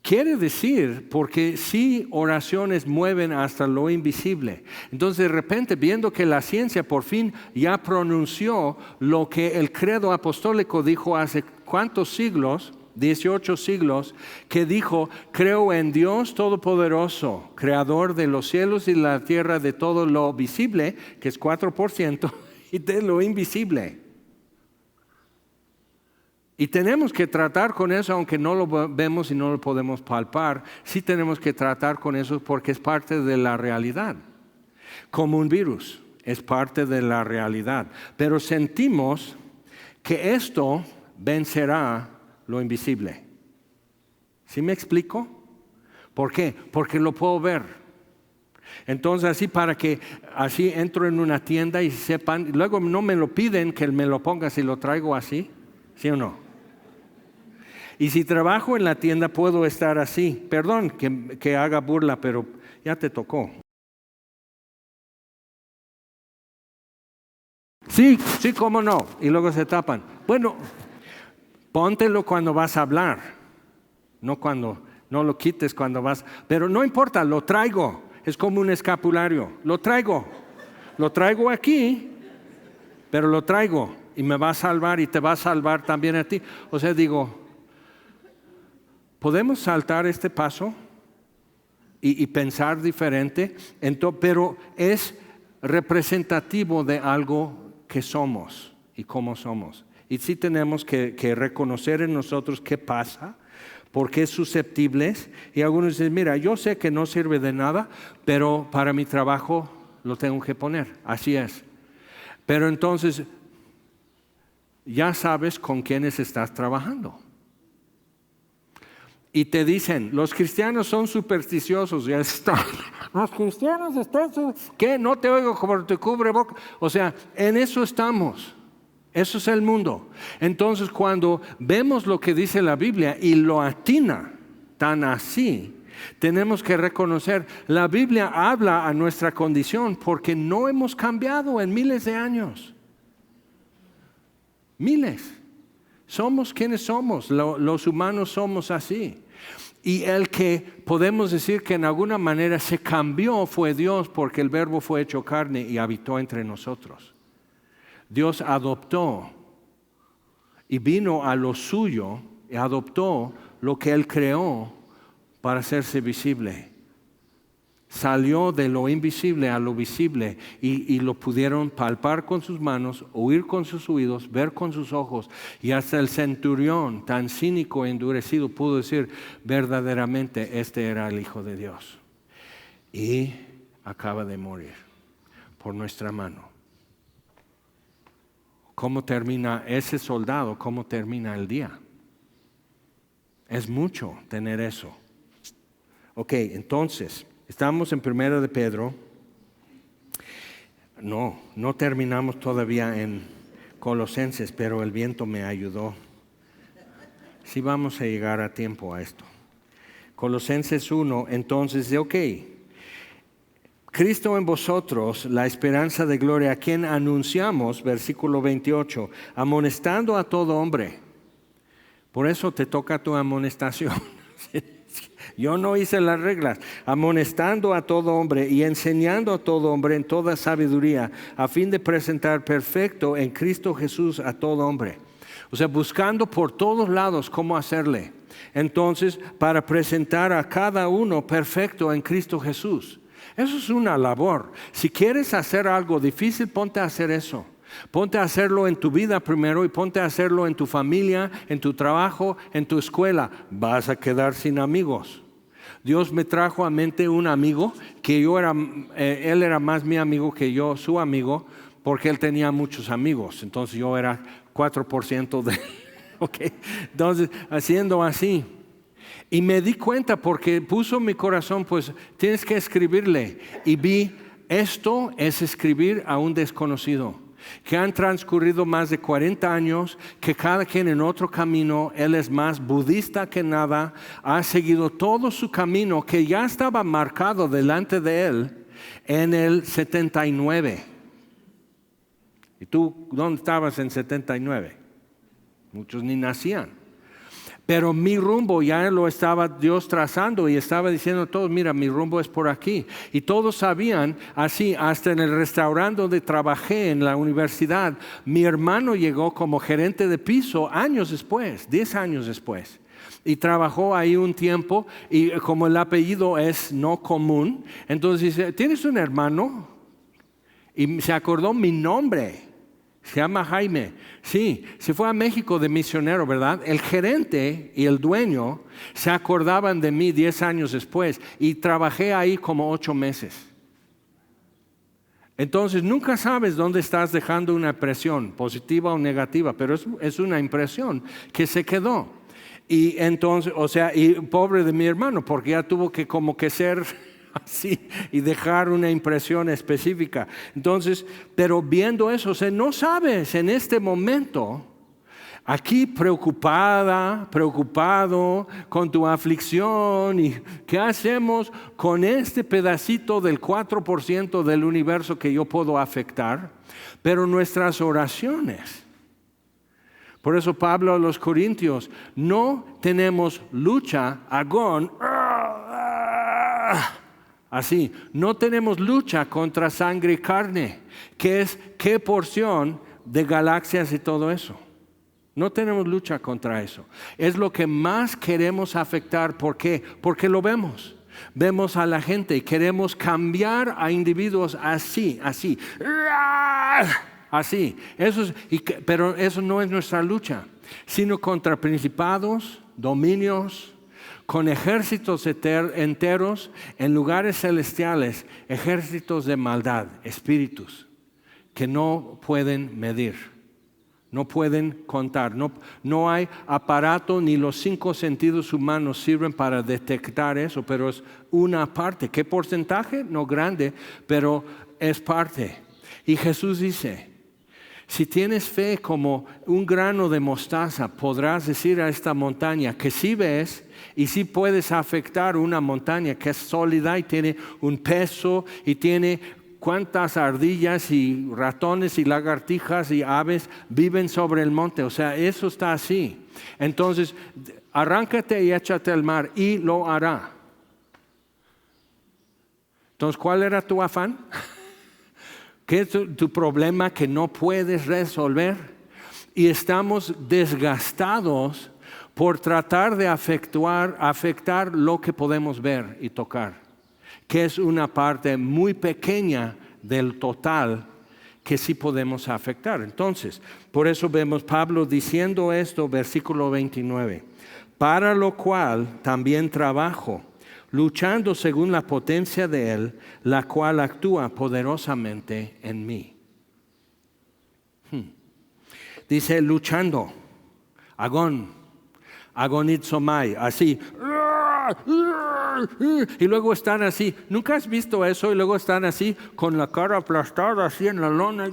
quiere decir, porque sí, oraciones mueven hasta lo invisible. Entonces, de repente, viendo que la ciencia por fin ya pronunció lo que el credo apostólico dijo hace ¿cuántos siglos? 18 siglos, que dijo, creo en Dios Todopoderoso, creador de los cielos y la tierra, de todo lo visible, que es 4%, y de lo invisible. Y tenemos que tratar con eso, aunque no lo vemos y no lo podemos palpar, sí tenemos que tratar con eso porque es parte de la realidad. Como un virus, es parte de la realidad. Pero sentimos que esto vencerá lo invisible. ¿Sí me explico? ¿Por qué? Porque lo puedo ver. Entonces así para que así entro en una tienda y sepan, luego no me lo piden que me lo ponga si lo traigo así, ¿sí o no? Y si trabajo en la tienda puedo estar así. Perdón que haga burla, pero ya te tocó. Sí, cómo no. Y luego se tapan. Bueno, póntelo cuando vas a hablar, no lo quites cuando vas. Pero no importa, lo traigo. Es como un escapulario. Lo traigo aquí, pero lo traigo y me va a salvar y te va a salvar también a ti. O sea, digo, ¿podemos saltar este paso y pensar diferente? Pero es representativo de algo que somos y cómo somos. Y sí tenemos que reconocer en nosotros qué pasa, por qué es susceptibles. Y algunos dicen, mira, yo sé que no sirve de nada, pero para mi trabajo lo tengo que poner. Así es. Pero entonces, ya sabes con quiénes estás trabajando. Y te dicen, los cristianos son supersticiosos. Ya está. Los cristianos están... ¿Qué? No te oigo como te cubre boca. O sea, en eso estamos. Eso es el mundo. Entonces, cuando vemos lo que dice la Biblia y lo atina tan así, tenemos que reconocer, la Biblia habla a nuestra condición porque no hemos cambiado en miles de años. Miles. Somos quienes somos, los humanos somos así. Y el que podemos decir que en alguna manera se cambió fue Dios, porque el Verbo fue hecho carne y habitó entre nosotros. Dios adoptó y vino a lo suyo y adoptó lo que Él creó para hacerse visible. Salió de lo invisible a lo visible y lo pudieron palpar con sus manos, oír con sus oídos, ver con sus ojos. Y hasta el centurión, tan cínico e endurecido, pudo decir, verdaderamente este era el Hijo de Dios. Y acaba de morir por nuestra mano. ¿Cómo termina ese soldado? ¿Cómo termina el día? Es mucho tener eso. Ok, entonces, estamos en 1 de Pedro. No terminamos todavía en Colosenses, pero el viento me ayudó. Sí vamos a llegar a tiempo a esto. Colosenses 1, entonces, ok. Cristo en vosotros, la esperanza de gloria, a quien anunciamos, versículo 28, amonestando a todo hombre. Por eso te toca tu amonestación. Yo no hice las reglas. Amonestando a todo hombre y enseñando a todo hombre en toda sabiduría, a fin de presentar perfecto en Cristo Jesús a todo hombre. O sea, buscando por todos lados cómo hacerle. Entonces, para presentar a cada uno perfecto en Cristo Jesús. Eso es una labor. Si quieres hacer algo difícil, ponte a hacer eso. Ponte a hacerlo en tu vida primero y ponte a hacerlo en tu familia, en tu trabajo, en tu escuela. Vas a quedar sin amigos. Dios me trajo a mente un amigo que él era más mi amigo que yo, su amigo, porque él tenía muchos amigos, entonces yo era 4% de él. Okay. Entonces, haciendo así. Y me di cuenta porque puso mi corazón, pues tienes que escribirle. Y vi, esto es escribir a un desconocido. Que han transcurrido más de 40 años, que cada quien en otro camino, él es más budista que nada, ha seguido todo su camino que ya estaba marcado delante de él en el 79. ¿Y tú dónde estabas en 79? Muchos ni nacían. Pero mi rumbo ya lo estaba Dios trazando y estaba diciendo a todos, mira, mi rumbo es por aquí. Y todos sabían, así, hasta en el restaurante donde trabajé en la universidad, mi hermano llegó como gerente de piso años después, 10 años después. Y trabajó ahí un tiempo y como el apellido es no común, entonces dice, ¿tienes un hermano? Y se acordó mi nombre. Se llama Jaime. Sí, se fue a México de misionero, ¿verdad? El gerente y el dueño se acordaban de mí 10 años después y trabajé ahí como 8 meses. Entonces, nunca sabes dónde estás dejando una impresión, positiva o negativa, pero es una impresión que se quedó. Y entonces, y pobre de mi hermano, porque ya tuvo que como que ser así y dejar una impresión específica. Entonces, pero viendo eso, no sabes en este momento, aquí preocupado con tu aflicción y qué hacemos con este pedacito del 4% del universo que yo puedo afectar, pero nuestras oraciones. Por eso Pablo a los Corintios, no tenemos lucha, agón, así, no tenemos lucha contra sangre y carne, que es qué porción de galaxias y todo eso. No tenemos lucha contra eso. Es lo que más queremos afectar. ¿Por qué? Porque lo vemos. Vemos a la gente y queremos cambiar a individuos así. Así. Pero eso no es nuestra lucha, sino contra principados, dominios, con ejércitos enteros en lugares celestiales, ejércitos de maldad, espíritus que no pueden medir, no pueden contar, no hay aparato ni los 5 sentidos humanos sirven para detectar eso, pero es una parte. ¿Qué porcentaje? No grande, pero es parte. Y Jesús dice, si tienes fe como un grano de mostaza, podrás decir a esta montaña que sí ves y sí puedes afectar una montaña que es sólida y tiene un peso y tiene cuántas ardillas y ratones y lagartijas y aves viven sobre el monte. O sea, eso está así. Entonces, arráncate y échate al mar y lo hará. Entonces, ¿cuál era tu afán? ¿Qué es tu problema que no puedes resolver? Y estamos desgastados por tratar de afectar lo que podemos ver y tocar, que es una parte muy pequeña del total que sí podemos afectar. Entonces, por eso vemos Pablo diciendo esto, versículo 29. Para lo cual también trabajo, luchando según la potencia de Él, la cual actúa poderosamente en mí. Dice luchando, agonizomai, así. Y luego están así. ¿Nunca has visto eso? Y luego están así, con la cara aplastada, así en la lona,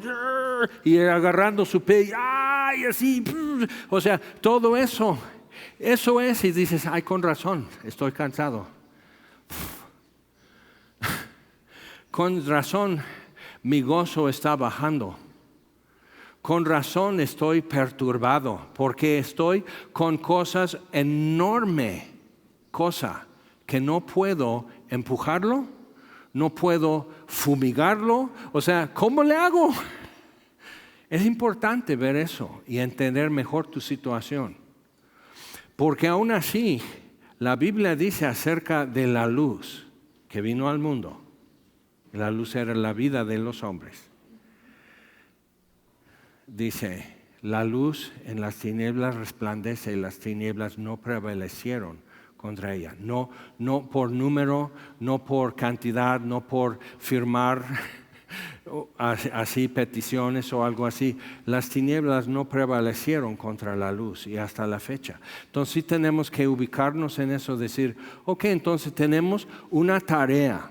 y agarrando su pie, y así. O sea, todo eso es, y dices, ay, con razón, estoy cansado. Con razón, mi gozo está bajando. Con razón estoy perturbado, porque estoy con cosas enorme, cosa que no puedo empujarlo, no puedo fumigarlo. O sea, ¿cómo le hago? Es importante ver eso y entender mejor tu situación. Porque aún así, la Biblia dice acerca de la luz que vino al mundo. La luz era la vida de los hombres. Dice, la luz en las tinieblas resplandece y las tinieblas no prevalecieron contra ella. No por número, no por cantidad, no por firmar así peticiones o algo así, las tinieblas no prevalecieron contra la luz y hasta la fecha. Entonces sí tenemos que ubicarnos en eso, decir, ok, entonces tenemos una tarea,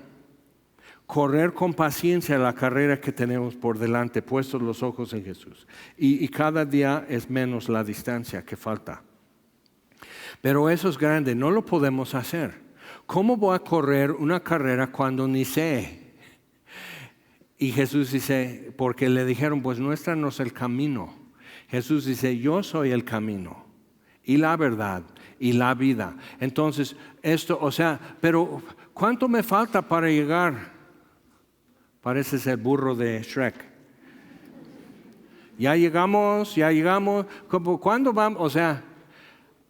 correr con paciencia la carrera que tenemos por delante, puestos los ojos en Jesús. Y cada día es menos la distancia que falta. Pero eso es grande, no lo podemos hacer. ¿Cómo voy a correr una carrera cuando ni sé? Y Jesús dice, porque le dijeron, pues muéstranos el camino. Jesús dice, yo soy el camino y la verdad y la vida. Entonces, pero ¿cuánto me falta para llegar? Pareces el burro de Shrek. Ya llegamos. ¿Cuándo vamos?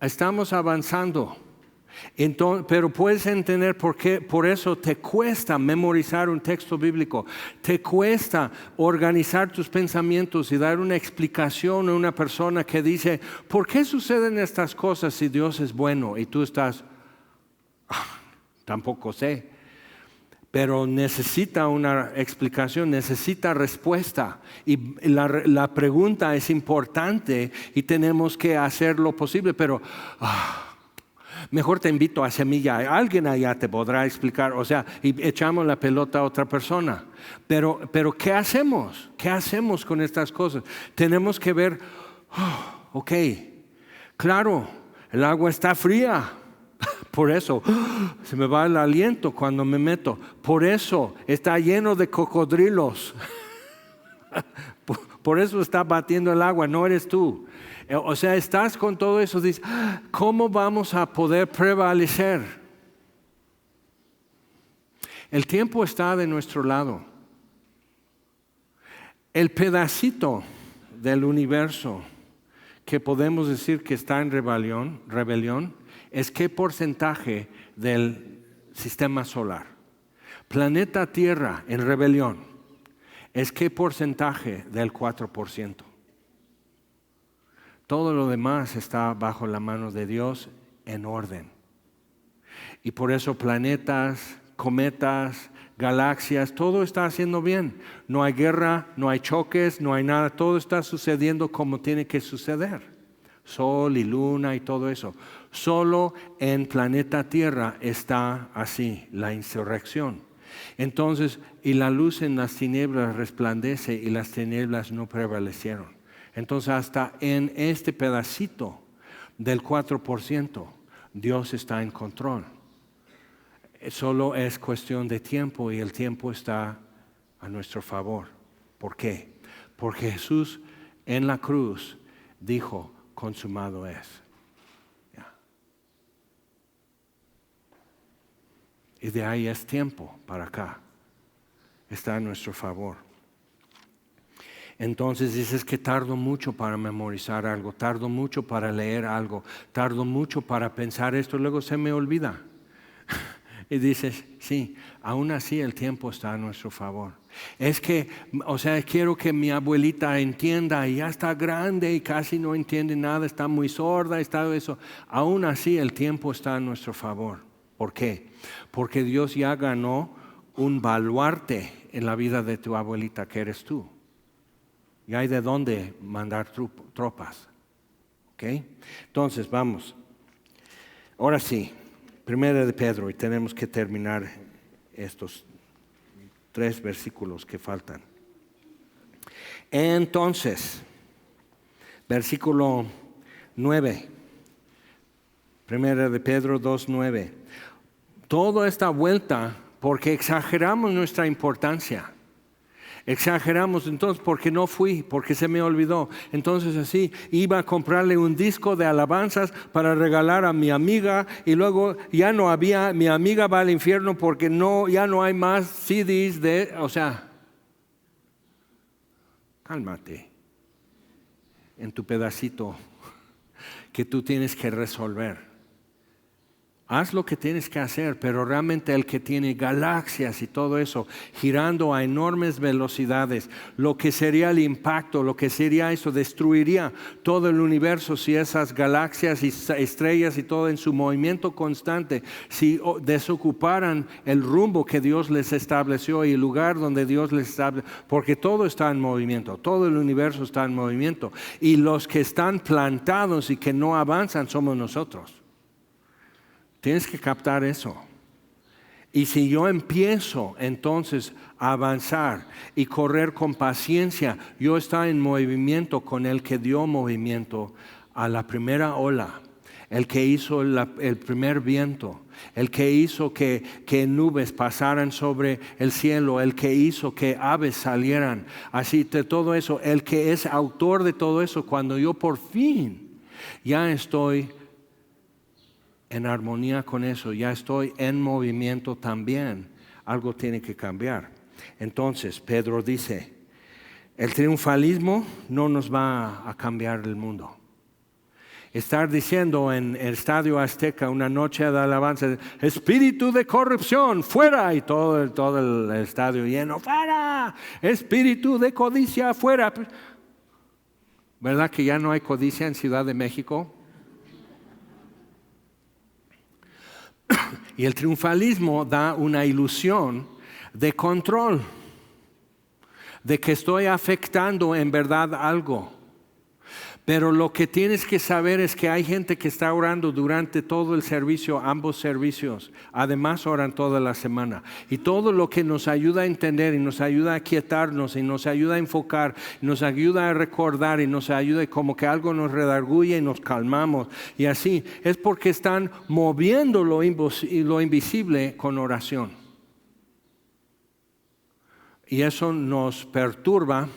Estamos avanzando. Entonces, pero puedes entender por qué, por eso te cuesta memorizar un texto bíblico, te cuesta organizar tus pensamientos y dar una explicación a una persona que dice, ¿por qué suceden estas cosas si Dios es bueno? Y tú estás, tampoco sé, pero necesita una explicación, necesita respuesta. Y la pregunta es importante y tenemos que hacer lo posible, pero mejor te invito a Semilla. Alguien allá te podrá explicar, y echamos la pelota a otra persona. Pero ¿qué hacemos? ¿Qué hacemos con estas cosas? Tenemos que ver, ok, claro, el agua está fría. Por eso se me va el aliento cuando me meto. Por eso está lleno de cocodrilos. Por eso está batiendo el agua, no eres tú. Estás con todo eso, dices, ¿cómo vamos a poder prevalecer? El tiempo está de nuestro lado. El pedacito del universo que podemos decir que está en rebelión, es qué porcentaje del sistema solar. Planeta Tierra en rebelión, es qué porcentaje del 4%. Todo lo demás está bajo la mano de Dios en orden. Y por eso planetas, cometas, galaxias, todo está haciendo bien. No hay guerra, no hay choques, no hay nada. Todo está sucediendo como tiene que suceder. Sol y luna y todo eso. Solo en planeta Tierra está así la insurrección. Entonces, y la luz en las tinieblas resplandece y las tinieblas no prevalecieron. Entonces, hasta en este pedacito del 4%, Dios está en control. Solo es cuestión de tiempo y el tiempo está a nuestro favor. ¿Por qué? Porque Jesús en la cruz dijo, consumado es. Y de ahí es tiempo para acá. Está a nuestro favor. Entonces dices que tardo mucho para memorizar algo, tardo mucho para leer algo, tardo mucho para pensar esto, luego se me olvida. Y dices, sí, aún así el tiempo está a nuestro favor. Es que, quiero que mi abuelita entienda y ya está grande y casi no entiende nada, está muy sorda, está eso. Aún así el tiempo está a nuestro favor. ¿Por qué? Porque Dios ya ganó un baluarte en la vida de tu abuelita que eres tú. Y hay de dónde mandar tropas. ¿Ok? Entonces, vamos. Ahora sí, Primera de Pedro, y tenemos que terminar estos 3 versículos que faltan. Entonces, versículo 9. Primera de Pedro 2:9. Toda esta vuelta porque exageramos nuestra importancia. Exageramos entonces porque no fui, porque se me olvidó. Entonces así iba a comprarle un disco de alabanzas para regalar a mi amiga y luego ya no había, mi amiga va al infierno porque ya no hay más CDs cálmate en tu pedacito que tú tienes que resolver. Haz lo que tienes que hacer, pero realmente el que tiene galaxias y todo eso, girando a enormes velocidades, lo que sería el impacto, lo que sería eso, destruiría todo el universo si esas galaxias y estrellas y todo en su movimiento constante, si desocuparan el rumbo que Dios les estableció y el lugar donde Dios les estableció, porque todo está en movimiento, todo el universo está en movimiento, y los que están plantados y que no avanzan somos nosotros. Tienes que captar eso. Y si yo empiezo entonces a avanzar y correr con paciencia, yo estoy en movimiento con el que dio movimiento a la primera ola, el que hizo el primer viento, el que hizo que nubes pasaran sobre el cielo, el que hizo que aves salieran, así de todo eso, el que es autor de todo eso. Cuando yo por fin ya estoy en armonía con eso, ya estoy en movimiento también, algo tiene que cambiar. Entonces Pedro dice, el triunfalismo no nos va a cambiar el mundo. Estar diciendo en el Estadio Azteca una noche de alabanza, espíritu de corrupción, fuera, y todo el estadio lleno, fuera, espíritu de codicia, fuera. ¿Verdad que ya no hay codicia en Ciudad de México? Y el triunfalismo da una ilusión de control, de que estoy afectando en verdad algo. Pero lo que tienes que saber es que hay gente que está orando durante todo el servicio, ambos servicios. Además oran toda la semana. Y todo lo que nos ayuda a entender y nos ayuda a quietarnos y nos ayuda a enfocar, nos ayuda a recordar y nos ayuda como que algo nos redarguye y nos calmamos. Y así es porque están moviendo lo invisible con oración. Y eso nos perturba.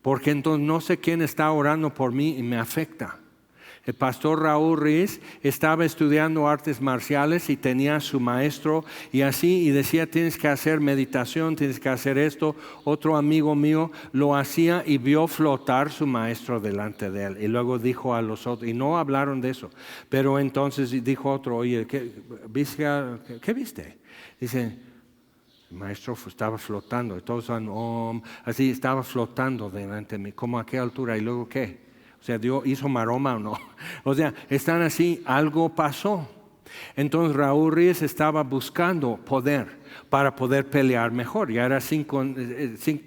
Porque entonces no sé quién está orando por mí y me afecta. El pastor Raúl Ruiz estaba estudiando artes marciales y tenía a su maestro y así, y decía, tienes que hacer meditación, tienes que hacer esto. Otro amigo mío lo hacía y vio flotar su maestro delante de él. Y luego dijo a los otros, y no hablaron de eso, pero entonces dijo otro, oye, ¿qué viste? Dice, el maestro estaba flotando, y todos son así estaba flotando delante de mí, ¿cómo a qué altura? ¿Y luego qué? O sea, Dios hizo maroma o no. O sea, están así, algo pasó. Entonces Raúl Ruiz estaba buscando poder para poder pelear mejor. Ya era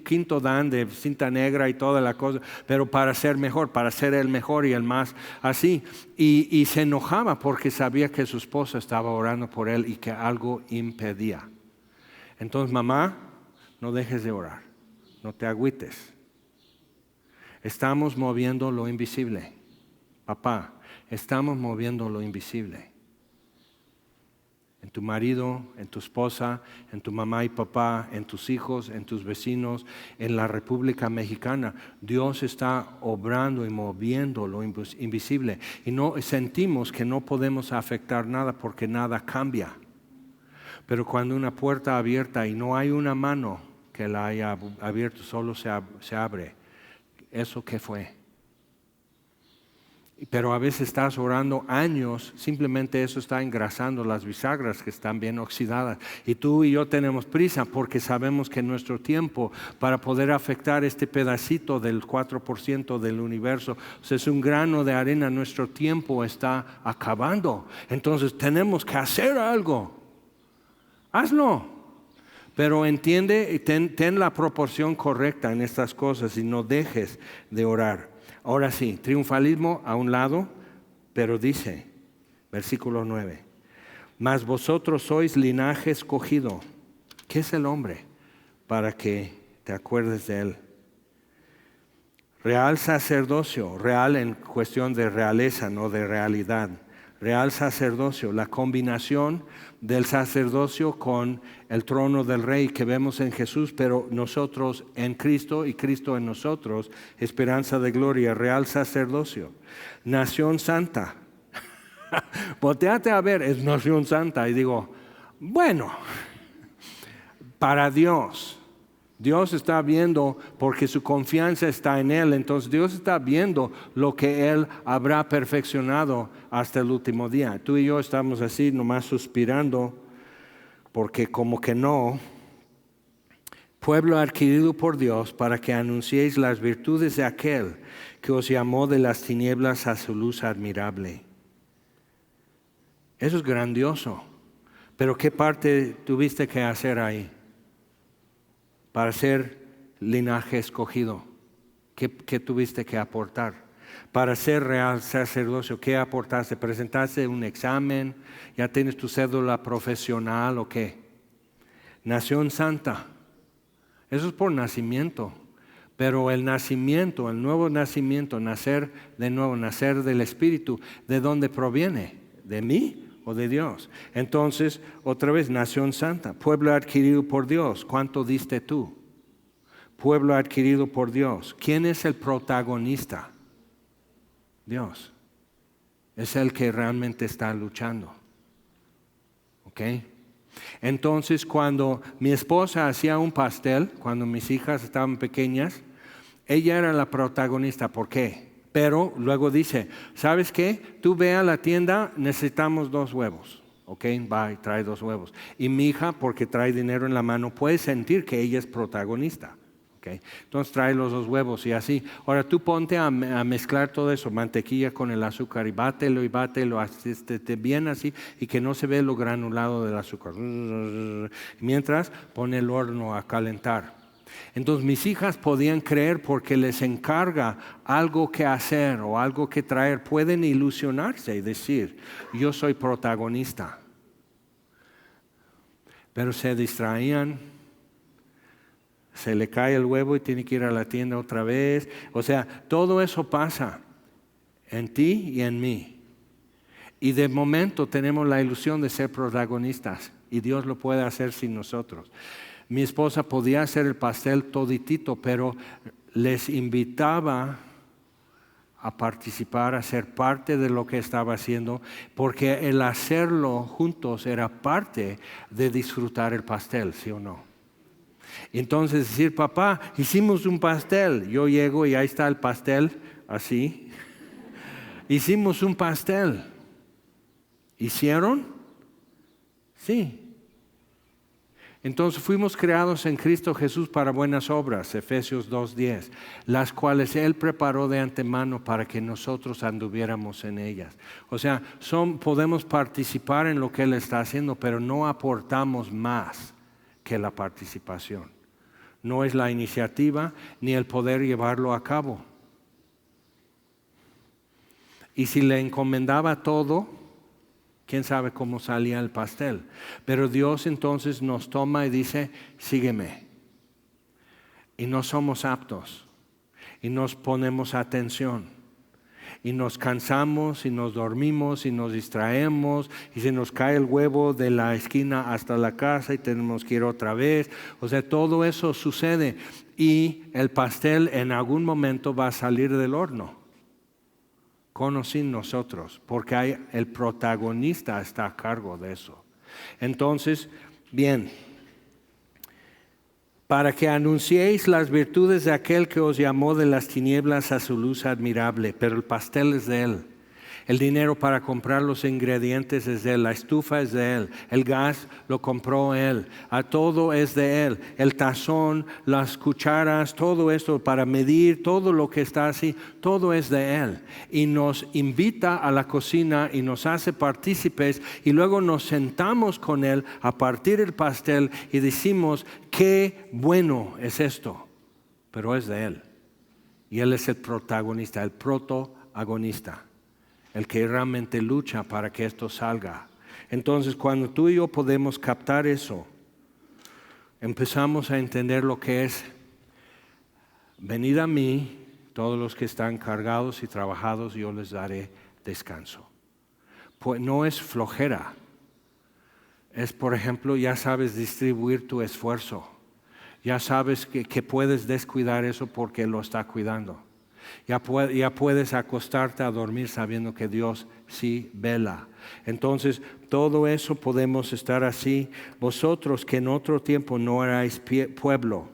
quinto dan de cinta negra y toda la cosa, pero para ser mejor, para ser el mejor y el más así. Y se enojaba porque sabía que su esposa estaba orando por él y que algo impedía. Entonces, mamá, no dejes de orar, no te agüites. Estamos moviendo lo invisible. Papá, estamos moviendo lo invisible. En tu marido, en tu esposa, en tu mamá y papá, en tus hijos, en tus vecinos, en la República Mexicana. Dios está obrando y moviendo lo invisible. Y no sentimos que no podemos afectar nada porque nada cambia. Pero cuando una puerta abierta y no hay una mano que la haya abierto, solo se abre. ¿Eso qué fue? Pero a veces estás orando años, simplemente eso está engrasando las bisagras que están bien oxidadas. Y tú y yo tenemos prisa porque sabemos que nuestro tiempo para poder afectar este pedacito del 4% del universo, o sea, es un grano de arena, nuestro tiempo está acabando. Entonces tenemos que hacer algo. Hazlo, pero entiende y ten la proporción correcta en estas cosas y no dejes de orar. Ahora sí, triunfalismo a un lado, pero dice, versículo 9, mas vosotros sois linaje escogido. ¿Qué es el hombre? Para que te acuerdes de él. Real sacerdocio, real en cuestión de realeza, no de realidad. Real sacerdocio, la combinación del sacerdocio con el trono del rey que vemos en Jesús, pero nosotros en Cristo y Cristo en nosotros, esperanza de gloria, real sacerdocio. Nación santa. Volteate a ver, es nación santa y digo, bueno, para Dios, Dios está viendo porque su confianza está en Él. Entonces Dios está viendo lo que Él habrá perfeccionado hasta el último día. Tú y yo estamos así nomás suspirando porque como que no. Pueblo adquirido por Dios para que anunciéis las virtudes de aquel que os llamó de las tinieblas a su luz admirable. Eso es grandioso. Pero ¿qué parte tuviste que hacer ahí? Para ser linaje escogido, ¿qué tuviste que aportar? Para ser real sacerdocio, ¿qué aportaste? ¿Presentaste un examen? ¿Ya tienes tu cédula profesional o qué? Nación santa. Eso es por nacimiento. Pero el nacimiento, el nuevo nacimiento, nacer de nuevo, nacer del Espíritu, ¿de dónde proviene? ¿De mí o de Dios? Entonces, otra vez, nación santa, pueblo adquirido por Dios. ¿Cuánto diste tú? Pueblo adquirido por Dios. ¿Quién es el protagonista? Dios. Es el que realmente está luchando. ¿Ok? Entonces, cuando mi esposa hacía un pastel, cuando mis hijas estaban pequeñas, ella era la protagonista. ¿Por qué? Pero luego dice, ¿sabes qué? Tú ve a la tienda, necesitamos 2 huevos. Ok, va y trae 2 huevos. Y mi hija, porque trae dinero en la mano, puede sentir que ella es protagonista. Okay. Entonces trae los 2 huevos y así. Ahora tú ponte a mezclar todo eso, mantequilla con el azúcar y bátelo bien así y que no se ve lo granulado del azúcar. Mientras pone el horno a calentar. Entonces mis hijas podían creer porque les encarga algo que hacer o algo que traer. Pueden ilusionarse y decir, yo soy protagonista. Pero se distraían. Se le cae el huevo y tiene que ir a la tienda otra vez. O sea, todo eso pasa en ti y en mí. Y de momento tenemos la ilusión de ser protagonistas. Y Dios lo puede hacer sin nosotros. Mi esposa podía hacer el pastel toditito, pero les invitaba a participar, a ser parte de lo que estaba haciendo, porque el hacerlo juntos era parte de disfrutar el pastel, ¿sí o no? Entonces decir, papá, hicimos un pastel. Yo llego y ahí está el pastel, así. Hicimos un pastel. ¿Hicieron? Sí. Entonces fuimos creados en Cristo Jesús para buenas obras, Efesios 2:10, las cuales Él preparó de antemano para que nosotros anduviéramos en ellas. O sea, podemos participar en lo que Él está haciendo, pero no aportamos más que la participación. No es la iniciativa ni el poder llevarlo a cabo. Y si le encomendaba todo, quién sabe cómo salía el pastel. Pero Dios entonces nos toma y dice, sígueme. Y no somos aptos. Y nos ponemos atención. Y nos cansamos y nos dormimos y nos distraemos y se nos cae el huevo de la esquina hasta la casa y tenemos que ir otra vez. O sea, todo eso sucede y el pastel en algún momento va a salir del horno, con o sin nosotros, porque el protagonista está a cargo de eso. Entonces, bien, para que anunciéis las virtudes de aquel que os llamó de las tinieblas a su luz admirable, pero el pastel es de Él. El dinero para comprar los ingredientes es de Él, la estufa es de Él, el gas lo compró Él, a todo es de Él, el tazón, las cucharas, todo esto para medir, todo lo que está así, todo es de Él. Y nos invita a la cocina y nos hace partícipes y luego nos sentamos con Él a partir el pastel y decimos, qué bueno es esto, pero es de Él. Y Él es el protagonista, el protagonista. El que realmente lucha para que esto salga. Entonces, cuando tú y yo podemos captar eso, empezamos a entender lo que es, venid a mí, todos los que están cargados y trabajados, yo les daré descanso. Pues no es flojera, es, por ejemplo, ya sabes distribuir tu esfuerzo, ya sabes que puedes descuidar eso porque lo está cuidando. Ya puedes acostarte a dormir sabiendo que Dios sí vela. Entonces, todo eso podemos estar así. Vosotros que en otro tiempo no erais pueblo,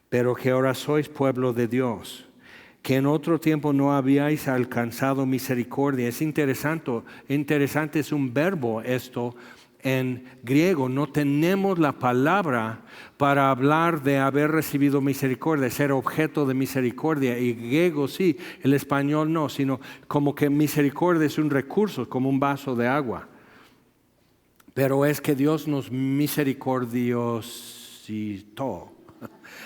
pero que ahora sois pueblo de Dios, que en otro tiempo no habíais alcanzado misericordia. Es interesante, es un verbo esto en griego. No tenemos la palabra para hablar de haber recibido misericordia, ser objeto de misericordia. Y griego sí, el español no, sino como que misericordia es un recurso, como un vaso de agua. Pero es que Dios nos misericordiositó.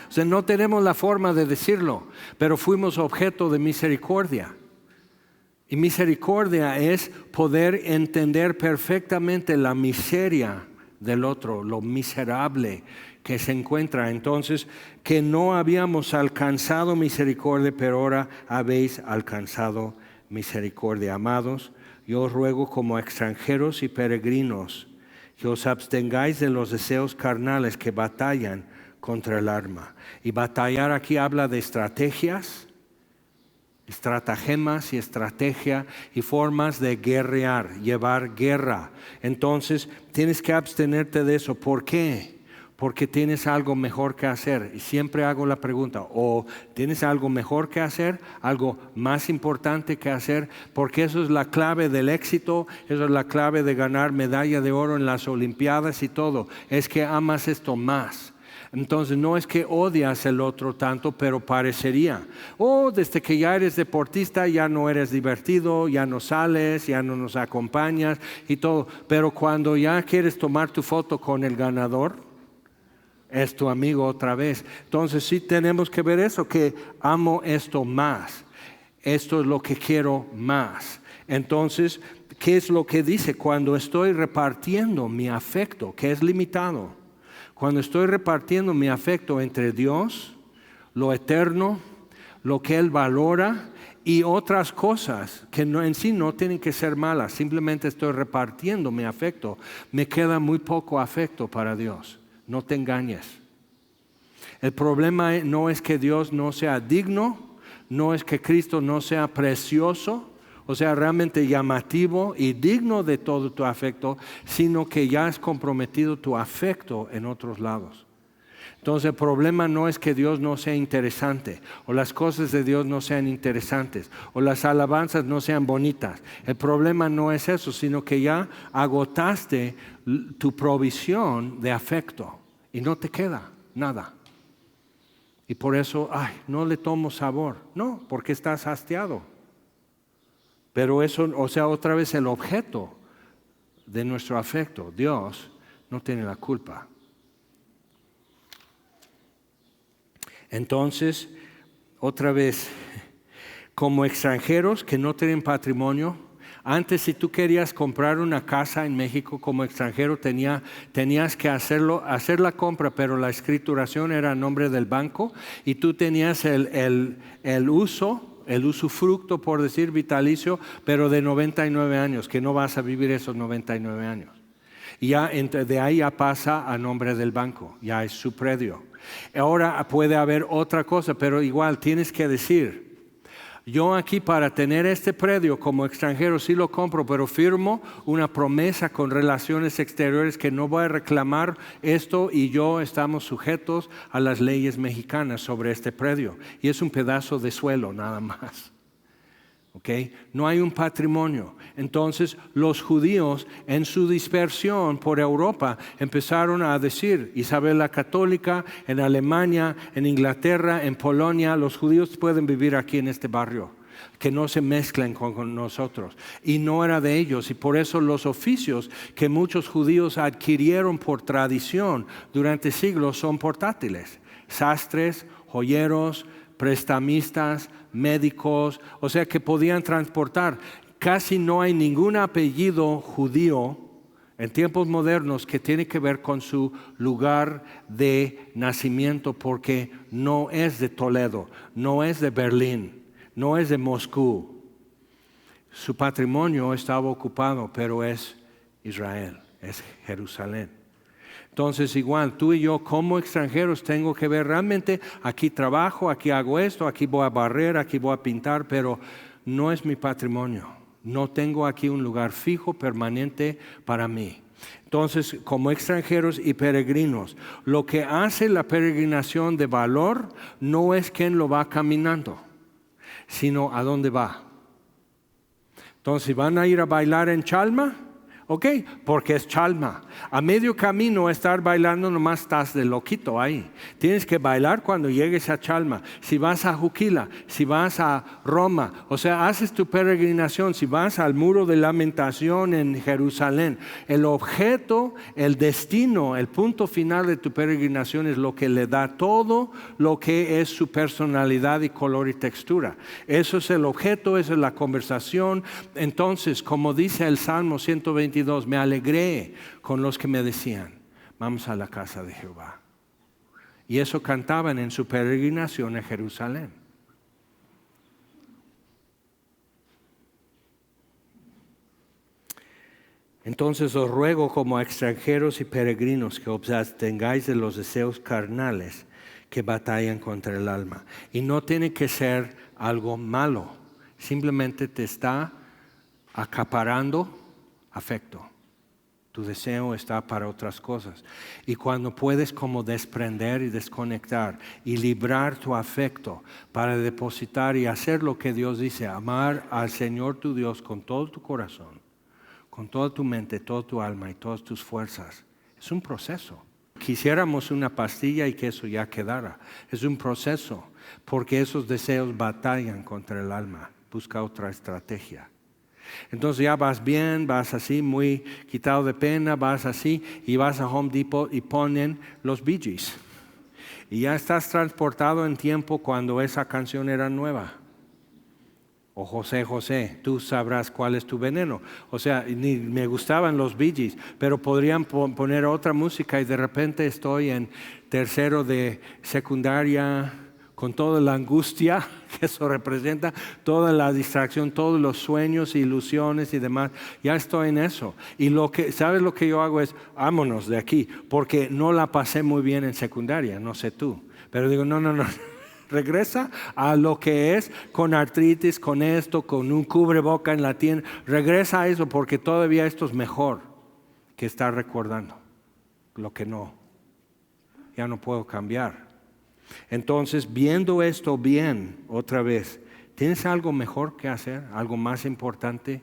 O sea, no tenemos la forma de decirlo, pero fuimos objeto de misericordia. Y misericordia es poder entender perfectamente la miseria del otro, lo miserable que se encuentra. Entonces, que no habíamos alcanzado misericordia, pero ahora habéis alcanzado misericordia. Amados, yo os ruego como extranjeros y peregrinos que os abstengáis de los deseos carnales que batallan contra el alma. Y batallar aquí habla de estrategias, estratagemas y estrategia y formas de guerrear, llevar guerra. Entonces tienes que abstenerte de eso. ¿Por qué? Porque tienes algo mejor que hacer. Y siempre hago la pregunta, ¿o tienes algo mejor que hacer? ¿Algo más importante que hacer? Porque eso es la clave del éxito, eso es la clave de ganar medalla de oro en las Olimpiadas y todo. Es que amas esto más. Entonces no es que odias el otro tanto, pero parecería. Desde que ya eres deportista ya no eres divertido, ya no sales, ya no nos acompañas y todo. Pero cuando ya quieres tomar tu foto con el ganador, es tu amigo otra vez. Entonces sí tenemos que ver eso, que amo esto más. Esto es lo que quiero más. Entonces, ¿qué es lo que dice? Cuando estoy repartiendo mi afecto, que es limitado. Cuando estoy repartiendo mi afecto entre Dios, lo eterno, lo que Él valora y otras cosas que en sí no tienen que ser malas, simplemente estoy repartiendo mi afecto, me queda muy poco afecto para Dios. No te engañes. El problema no es que Dios no sea digno, no es que Cristo no sea precioso, o sea, realmente llamativo y digno de todo tu afecto, sino que ya has comprometido tu afecto en otros lados. Entonces el problema no es que Dios no sea interesante, o las cosas de Dios no sean interesantes, o las alabanzas no sean bonitas. El problema no es eso, sino que ya agotaste tu provisión de afecto y no te queda nada. Y por eso, no le tomo sabor. No, porque estás hastiado. Pero eso, o sea, otra vez el objeto de nuestro afecto, Dios, no tiene la culpa. Entonces, otra vez, como extranjeros que no tienen patrimonio, antes si tú querías comprar una casa en México como extranjero tenías que hacer la compra, pero la escrituración era a nombre del banco y tú tenías el usufructo, por decir, vitalicio, pero de 99 años, que no vas a vivir esos 99 años. Y ya de ahí ya pasa a nombre del banco, ya es su predio. Ahora puede haber otra cosa, pero igual tienes que decir, yo aquí para tener este predio como extranjero sí lo compro, pero firmo una promesa con relaciones exteriores que no voy a reclamar esto y yo estamos sujetos a las leyes mexicanas sobre este predio. Y es un pedazo de suelo nada más. ¿Okay? No hay un patrimonio. Entonces los judíos en su dispersión por Europa empezaron a decir, Isabel la Católica, en Alemania, en Inglaterra, en Polonia, los judíos pueden vivir aquí en este barrio, que no se mezclen con nosotros. Y no era de ellos, y por eso los oficios que muchos judíos adquirieron por tradición durante siglos son portátiles. Sastres, joyeros, prestamistas, médicos, o sea que podían transportar. Casi no hay ningún apellido judío en tiempos modernos que tiene que ver con su lugar de nacimiento, porque no es de Toledo, no es de Berlín, no es de Moscú. Su patrimonio estaba ocupado, pero es Israel, es Jerusalén. Entonces igual, tú y yo como extranjeros tengo que ver realmente, aquí trabajo, aquí hago esto, aquí voy a barrer, aquí voy a pintar, pero no es mi patrimonio. No tengo aquí un lugar fijo, permanente para mí. Entonces, como extranjeros y peregrinos, lo que hace la peregrinación de valor no es quién lo va caminando, sino a dónde va. Entonces, si van a ir a bailar en Chalma, ok, porque es Chalma. A medio camino estar bailando nomás estás de loquito ahí. Tienes que bailar cuando llegues a Chalma. Si vas a Juquila, si vas a Roma, o sea, haces tu peregrinación. Si vas al Muro de Lamentación en Jerusalén, el objeto, el destino, el punto final de tu peregrinación es lo que le da todo lo que es su personalidad y color y textura. Eso es el objeto, esa es la conversación. Entonces, como dice el Salmo 122, me alegré con los que me decían, vamos a la casa de Jehová. Y eso cantaban en su peregrinación a Jerusalén. Entonces os ruego como extranjeros y peregrinos que os abstengáis de los deseos carnales que batallan contra el alma. Y no tiene que ser algo malo, simplemente te está acaparando afecto. Tu deseo está para otras cosas. Y cuando puedes como desprender y desconectar y librar tu afecto para depositar y hacer lo que Dios dice, amar al Señor tu Dios con todo tu corazón, con toda tu mente, toda tu alma y todas tus fuerzas. Es un proceso. Quisiéramos una pastilla y que eso ya quedara. Es un proceso porque esos deseos batallan contra el alma. Busca otra estrategia. Entonces ya vas bien, vas así, muy quitado de pena, vas así y vas a Home Depot y ponen los Bee Gees. Y ya estás transportado en tiempo cuando esa canción era nueva. O José, José, tú sabrás cuál es tu veneno. O sea, ni me gustaban los Bee Gees, pero podrían poner otra música y de repente estoy en tercero de secundaria con toda la angustia que eso representa, toda la distracción, todos los sueños, ilusiones y demás. Ya estoy en eso. Y ¿sabes lo que yo hago es, vámonos de aquí, porque no la pasé muy bien en secundaria, no sé tú. Pero digo, no. Regresa a lo que es con artritis, con esto, con un cubreboca en la tienda. Regresa a eso porque todavía esto es mejor que estar recordando lo que no. Ya no puedo cambiar. Entonces, viendo esto bien otra vez, ¿tienes algo mejor que hacer? ¿Algo más importante?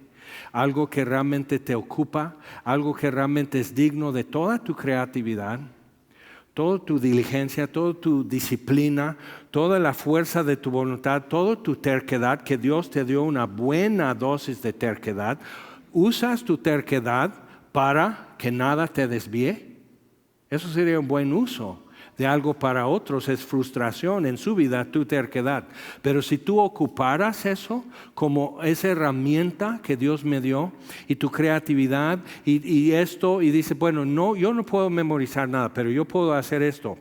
¿Algo que realmente te ocupa? ¿Algo que realmente es digno de toda tu creatividad? Toda tu diligencia, toda tu disciplina, toda la fuerza de tu voluntad, toda tu terquedad, que Dios te dio una buena dosis de terquedad. ¿Usas tu terquedad para que nada te desvíe? Eso sería un buen uso de algo para otros. Es frustración en su vida, tu terquedad. Pero si tú ocuparas eso como esa herramienta que Dios me dio y tu creatividad y esto, y dice, bueno, no, yo no puedo memorizar nada, pero yo puedo hacer esto.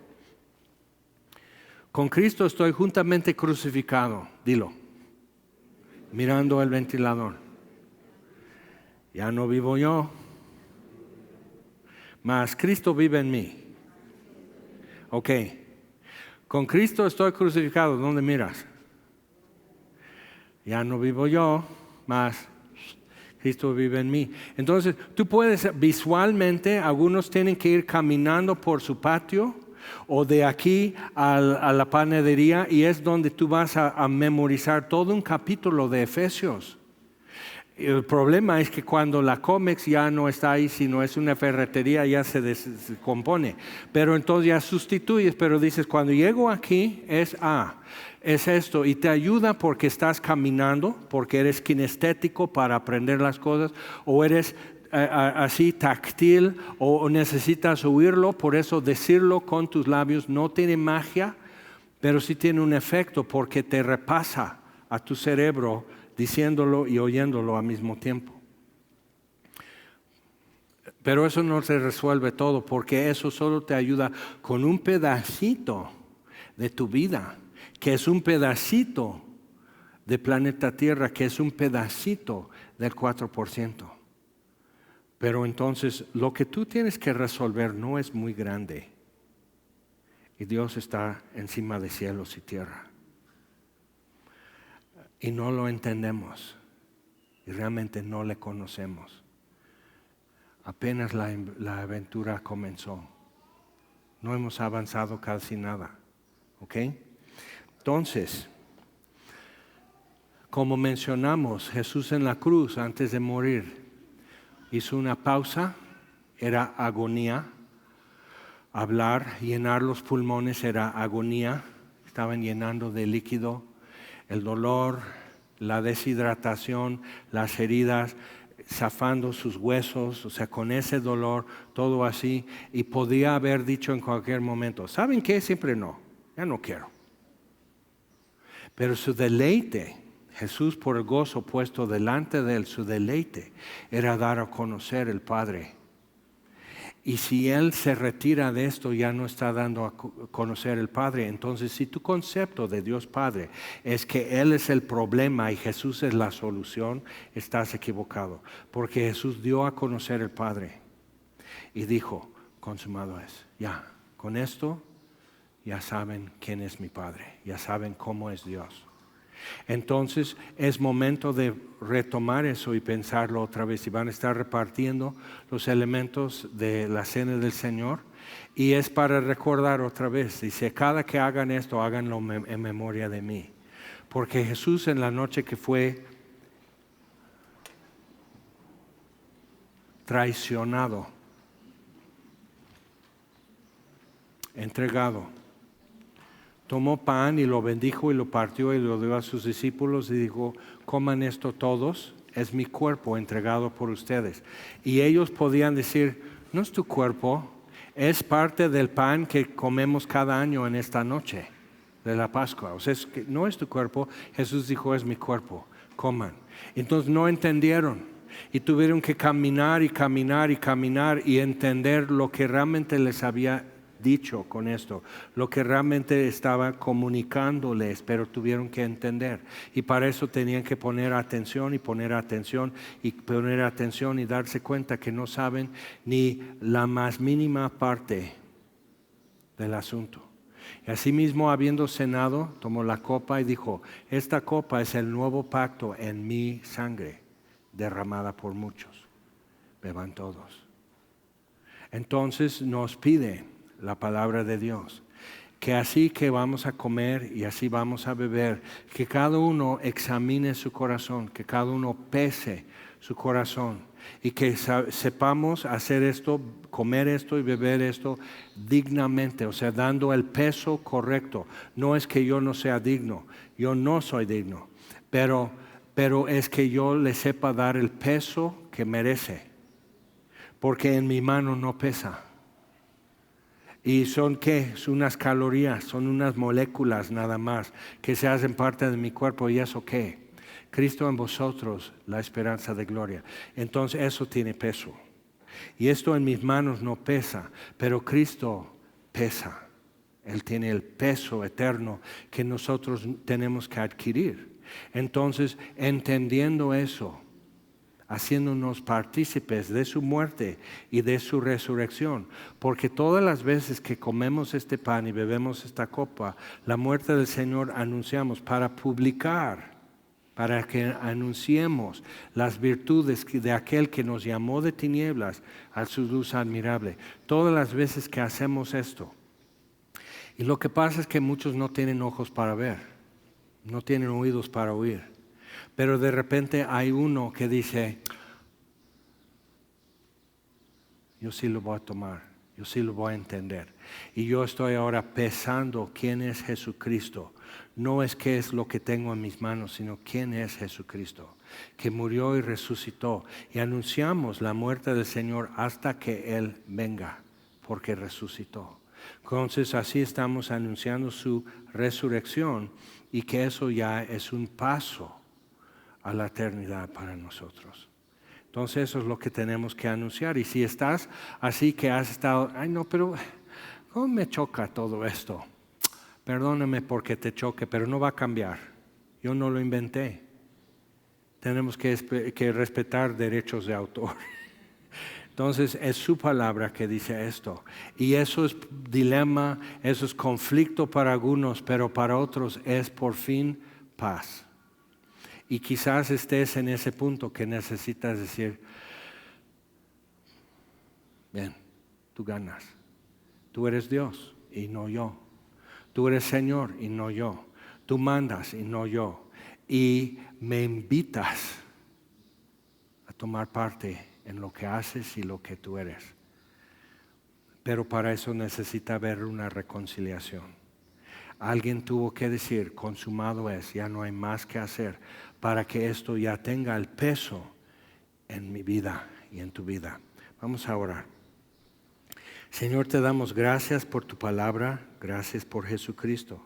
Con Cristo estoy juntamente crucificado, dilo, mirando el ventilador. Ya no vivo yo, mas Cristo vive en mí. Ok, con Cristo estoy crucificado, ¿dónde miras? Ya no vivo yo, mas Cristo vive en mí. Entonces, tú puedes visualmente, algunos tienen que ir caminando por su patio o de aquí a la panadería y es donde tú vas a memorizar todo un capítulo de Efesios. El problema es que cuando la Comex ya no está ahí, sino es una ferretería, ya se descompone. Pero entonces ya sustituyes, pero dices, cuando llego aquí es esto. Y te ayuda porque estás caminando, porque eres kinestético para aprender las cosas, o eres así táctil, o necesitas oírlo, por eso decirlo con tus labios no tiene magia, pero sí tiene un efecto porque te repasa a tu cerebro diciéndolo y oyéndolo al mismo tiempo. Pero eso no se resuelve todo porque eso solo te ayuda con un pedacito de tu vida, que es un pedacito de planeta Tierra, que es un pedacito del 4%. Pero entonces lo que tú tienes que resolver no es muy grande y Dios está encima de cielos y tierra. Y no lo entendemos y realmente no le conocemos. Apenas la aventura comenzó. No hemos avanzado casi nada. ¿Ok? Entonces, como mencionamos, Jesús en la cruz, antes de morir, hizo una pausa, era agonía. Hablar, llenar los pulmones era agonía, estaban llenando de líquido, el dolor, la deshidratación, las heridas, zafando sus huesos, o sea, con ese dolor, todo así, y podía haber dicho en cualquier momento, ¿saben qué? Siempre no, ya no quiero. Pero su deleite, Jesús por el gozo puesto delante de él, su deleite era dar a conocer el Padre. Y si Él se retira de esto, ya no está dando a conocer el Padre. Entonces, si tu concepto de Dios Padre es que Él es el problema y Jesús es la solución, estás equivocado. Porque Jesús dio a conocer el Padre y dijo, consumado es. Ya, con esto ya saben quién es mi Padre, ya saben cómo es Dios. Entonces es momento de retomar eso y pensarlo otra vez. Y van a estar repartiendo los elementos de la cena del Señor. Y es para recordar otra vez. Dice, cada que hagan esto, háganlo en memoria de mí. Porque Jesús en la noche que fue traicionado, entregado, tomó pan y lo bendijo y lo partió y lo dio a sus discípulos y dijo, coman esto todos, es mi cuerpo entregado por ustedes. Y ellos podían decir, no es tu cuerpo, es parte del pan que comemos cada año en esta noche de la Pascua. O sea, no es tu cuerpo, Jesús dijo, es mi cuerpo, coman. Entonces no entendieron y tuvieron que caminar y caminar y caminar y entender lo que realmente les había dicho con esto, lo que realmente estaba comunicándoles, pero tuvieron que entender. Y para eso tenían que poner atención y poner atención y poner atención y darse cuenta que no saben ni la más mínima parte del asunto. Y asimismo, habiendo cenado, tomó la copa y dijo, esta copa es el nuevo pacto en mi sangre, derramada por muchos. Beban todos. Entonces nos pide la palabra de Dios, que así que vamos a comer y así vamos a beber, que cada uno examine su corazón, que cada uno pese su corazón y que sepamos hacer esto, comer esto y beber esto dignamente, o sea, dando el peso correcto. No es que yo no sea digno, yo no soy digno, pero es que yo le sepa dar el peso que merece, porque en mi mano no pesa. ¿Y son qué? Son unas calorías, son unas moléculas nada más que se hacen parte de mi cuerpo. ¿Y eso qué? Cristo en vosotros, la esperanza de gloria. Entonces eso tiene peso. Y esto en mis manos no pesa, pero Cristo pesa. Él tiene el peso eterno que nosotros tenemos que adquirir. Entonces, entendiendo eso, haciéndonos partícipes de su muerte y de su resurrección. Porque todas las veces que comemos este pan y bebemos esta copa, la muerte del Señor anunciamos para publicar, para que anunciemos las virtudes de aquel que nos llamó de tinieblas a su luz admirable. Todas las veces que hacemos esto. Y lo que pasa es que muchos no tienen ojos para ver, no tienen oídos para oír. Pero de repente hay uno que dice, yo sí lo voy a tomar, yo sí lo voy a entender. Y yo estoy ahora pesando quién es Jesucristo. No es qué es lo que tengo en mis manos, sino quién es Jesucristo, que murió y resucitó. Y anunciamos la muerte del Señor hasta que Él venga, porque resucitó. Entonces así estamos anunciando su resurrección y que eso ya es un paso a la eternidad para nosotros. Entonces eso es lo que tenemos que anunciar. Y si estás así que has estado, ay no, pero ¿cómo me choca todo esto? Perdóname porque te choque, pero no va a cambiar. Yo no lo inventé. Tenemos que respetar derechos de autor. Entonces es su palabra que dice esto. Y eso es dilema, eso es conflicto para algunos, pero para otros es por fin paz. Y quizás estés en ese punto que necesitas decir, Ven, tú ganas. Tú eres Dios y no yo. Tú eres Señor y no yo. Tú mandas y no yo. Y me invitas a tomar parte en lo que haces y lo que tú eres. Pero para eso necesita haber una reconciliación. Alguien tuvo que decir, consumado es, ya no hay más que hacer, para que esto ya tenga el peso en mi vida y en tu vida. Vamos a orar. Señor, te damos gracias por tu palabra, gracias por Jesucristo,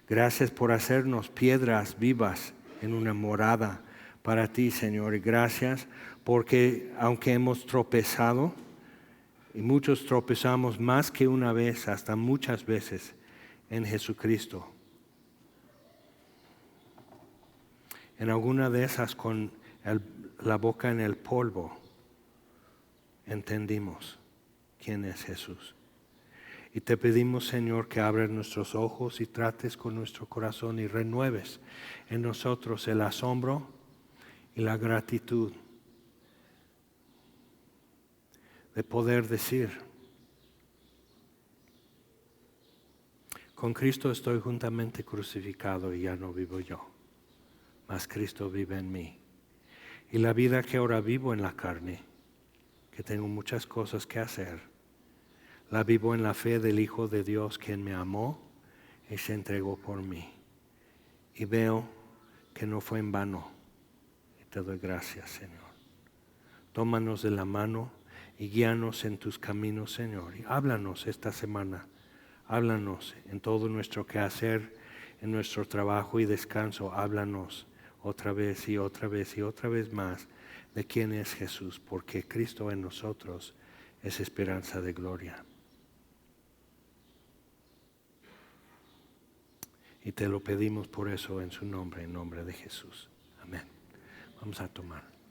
gracias por hacernos piedras vivas en una morada para ti, Señor, y gracias porque aunque hemos tropezado, y muchos tropezamos más que una vez, hasta muchas veces, en Jesucristo. En alguna de esas con la boca en el polvo, entendimos quién es Jesús. Y te pedimos, Señor, que abres nuestros ojos y trates con nuestro corazón y renueves en nosotros el asombro y la gratitud de poder decir, con Cristo estoy juntamente crucificado y ya no vivo yo, mas Cristo vive en mí. Y la vida que ahora vivo en la carne, que tengo muchas cosas que hacer, la vivo en la fe del Hijo de Dios, quien me amó y se entregó por mí. Y veo que no fue en vano. Y te doy gracias, Señor. Tómanos de la mano y guíanos en tus caminos, Señor. Y háblanos esta semana. Háblanos en todo nuestro quehacer, en nuestro trabajo y descanso. Háblanos otra vez y otra vez y otra vez más de quién es Jesús, porque Cristo en nosotros es esperanza de gloria. Y te lo pedimos por eso en su nombre, en nombre de Jesús. Amén. Vamos a tomar.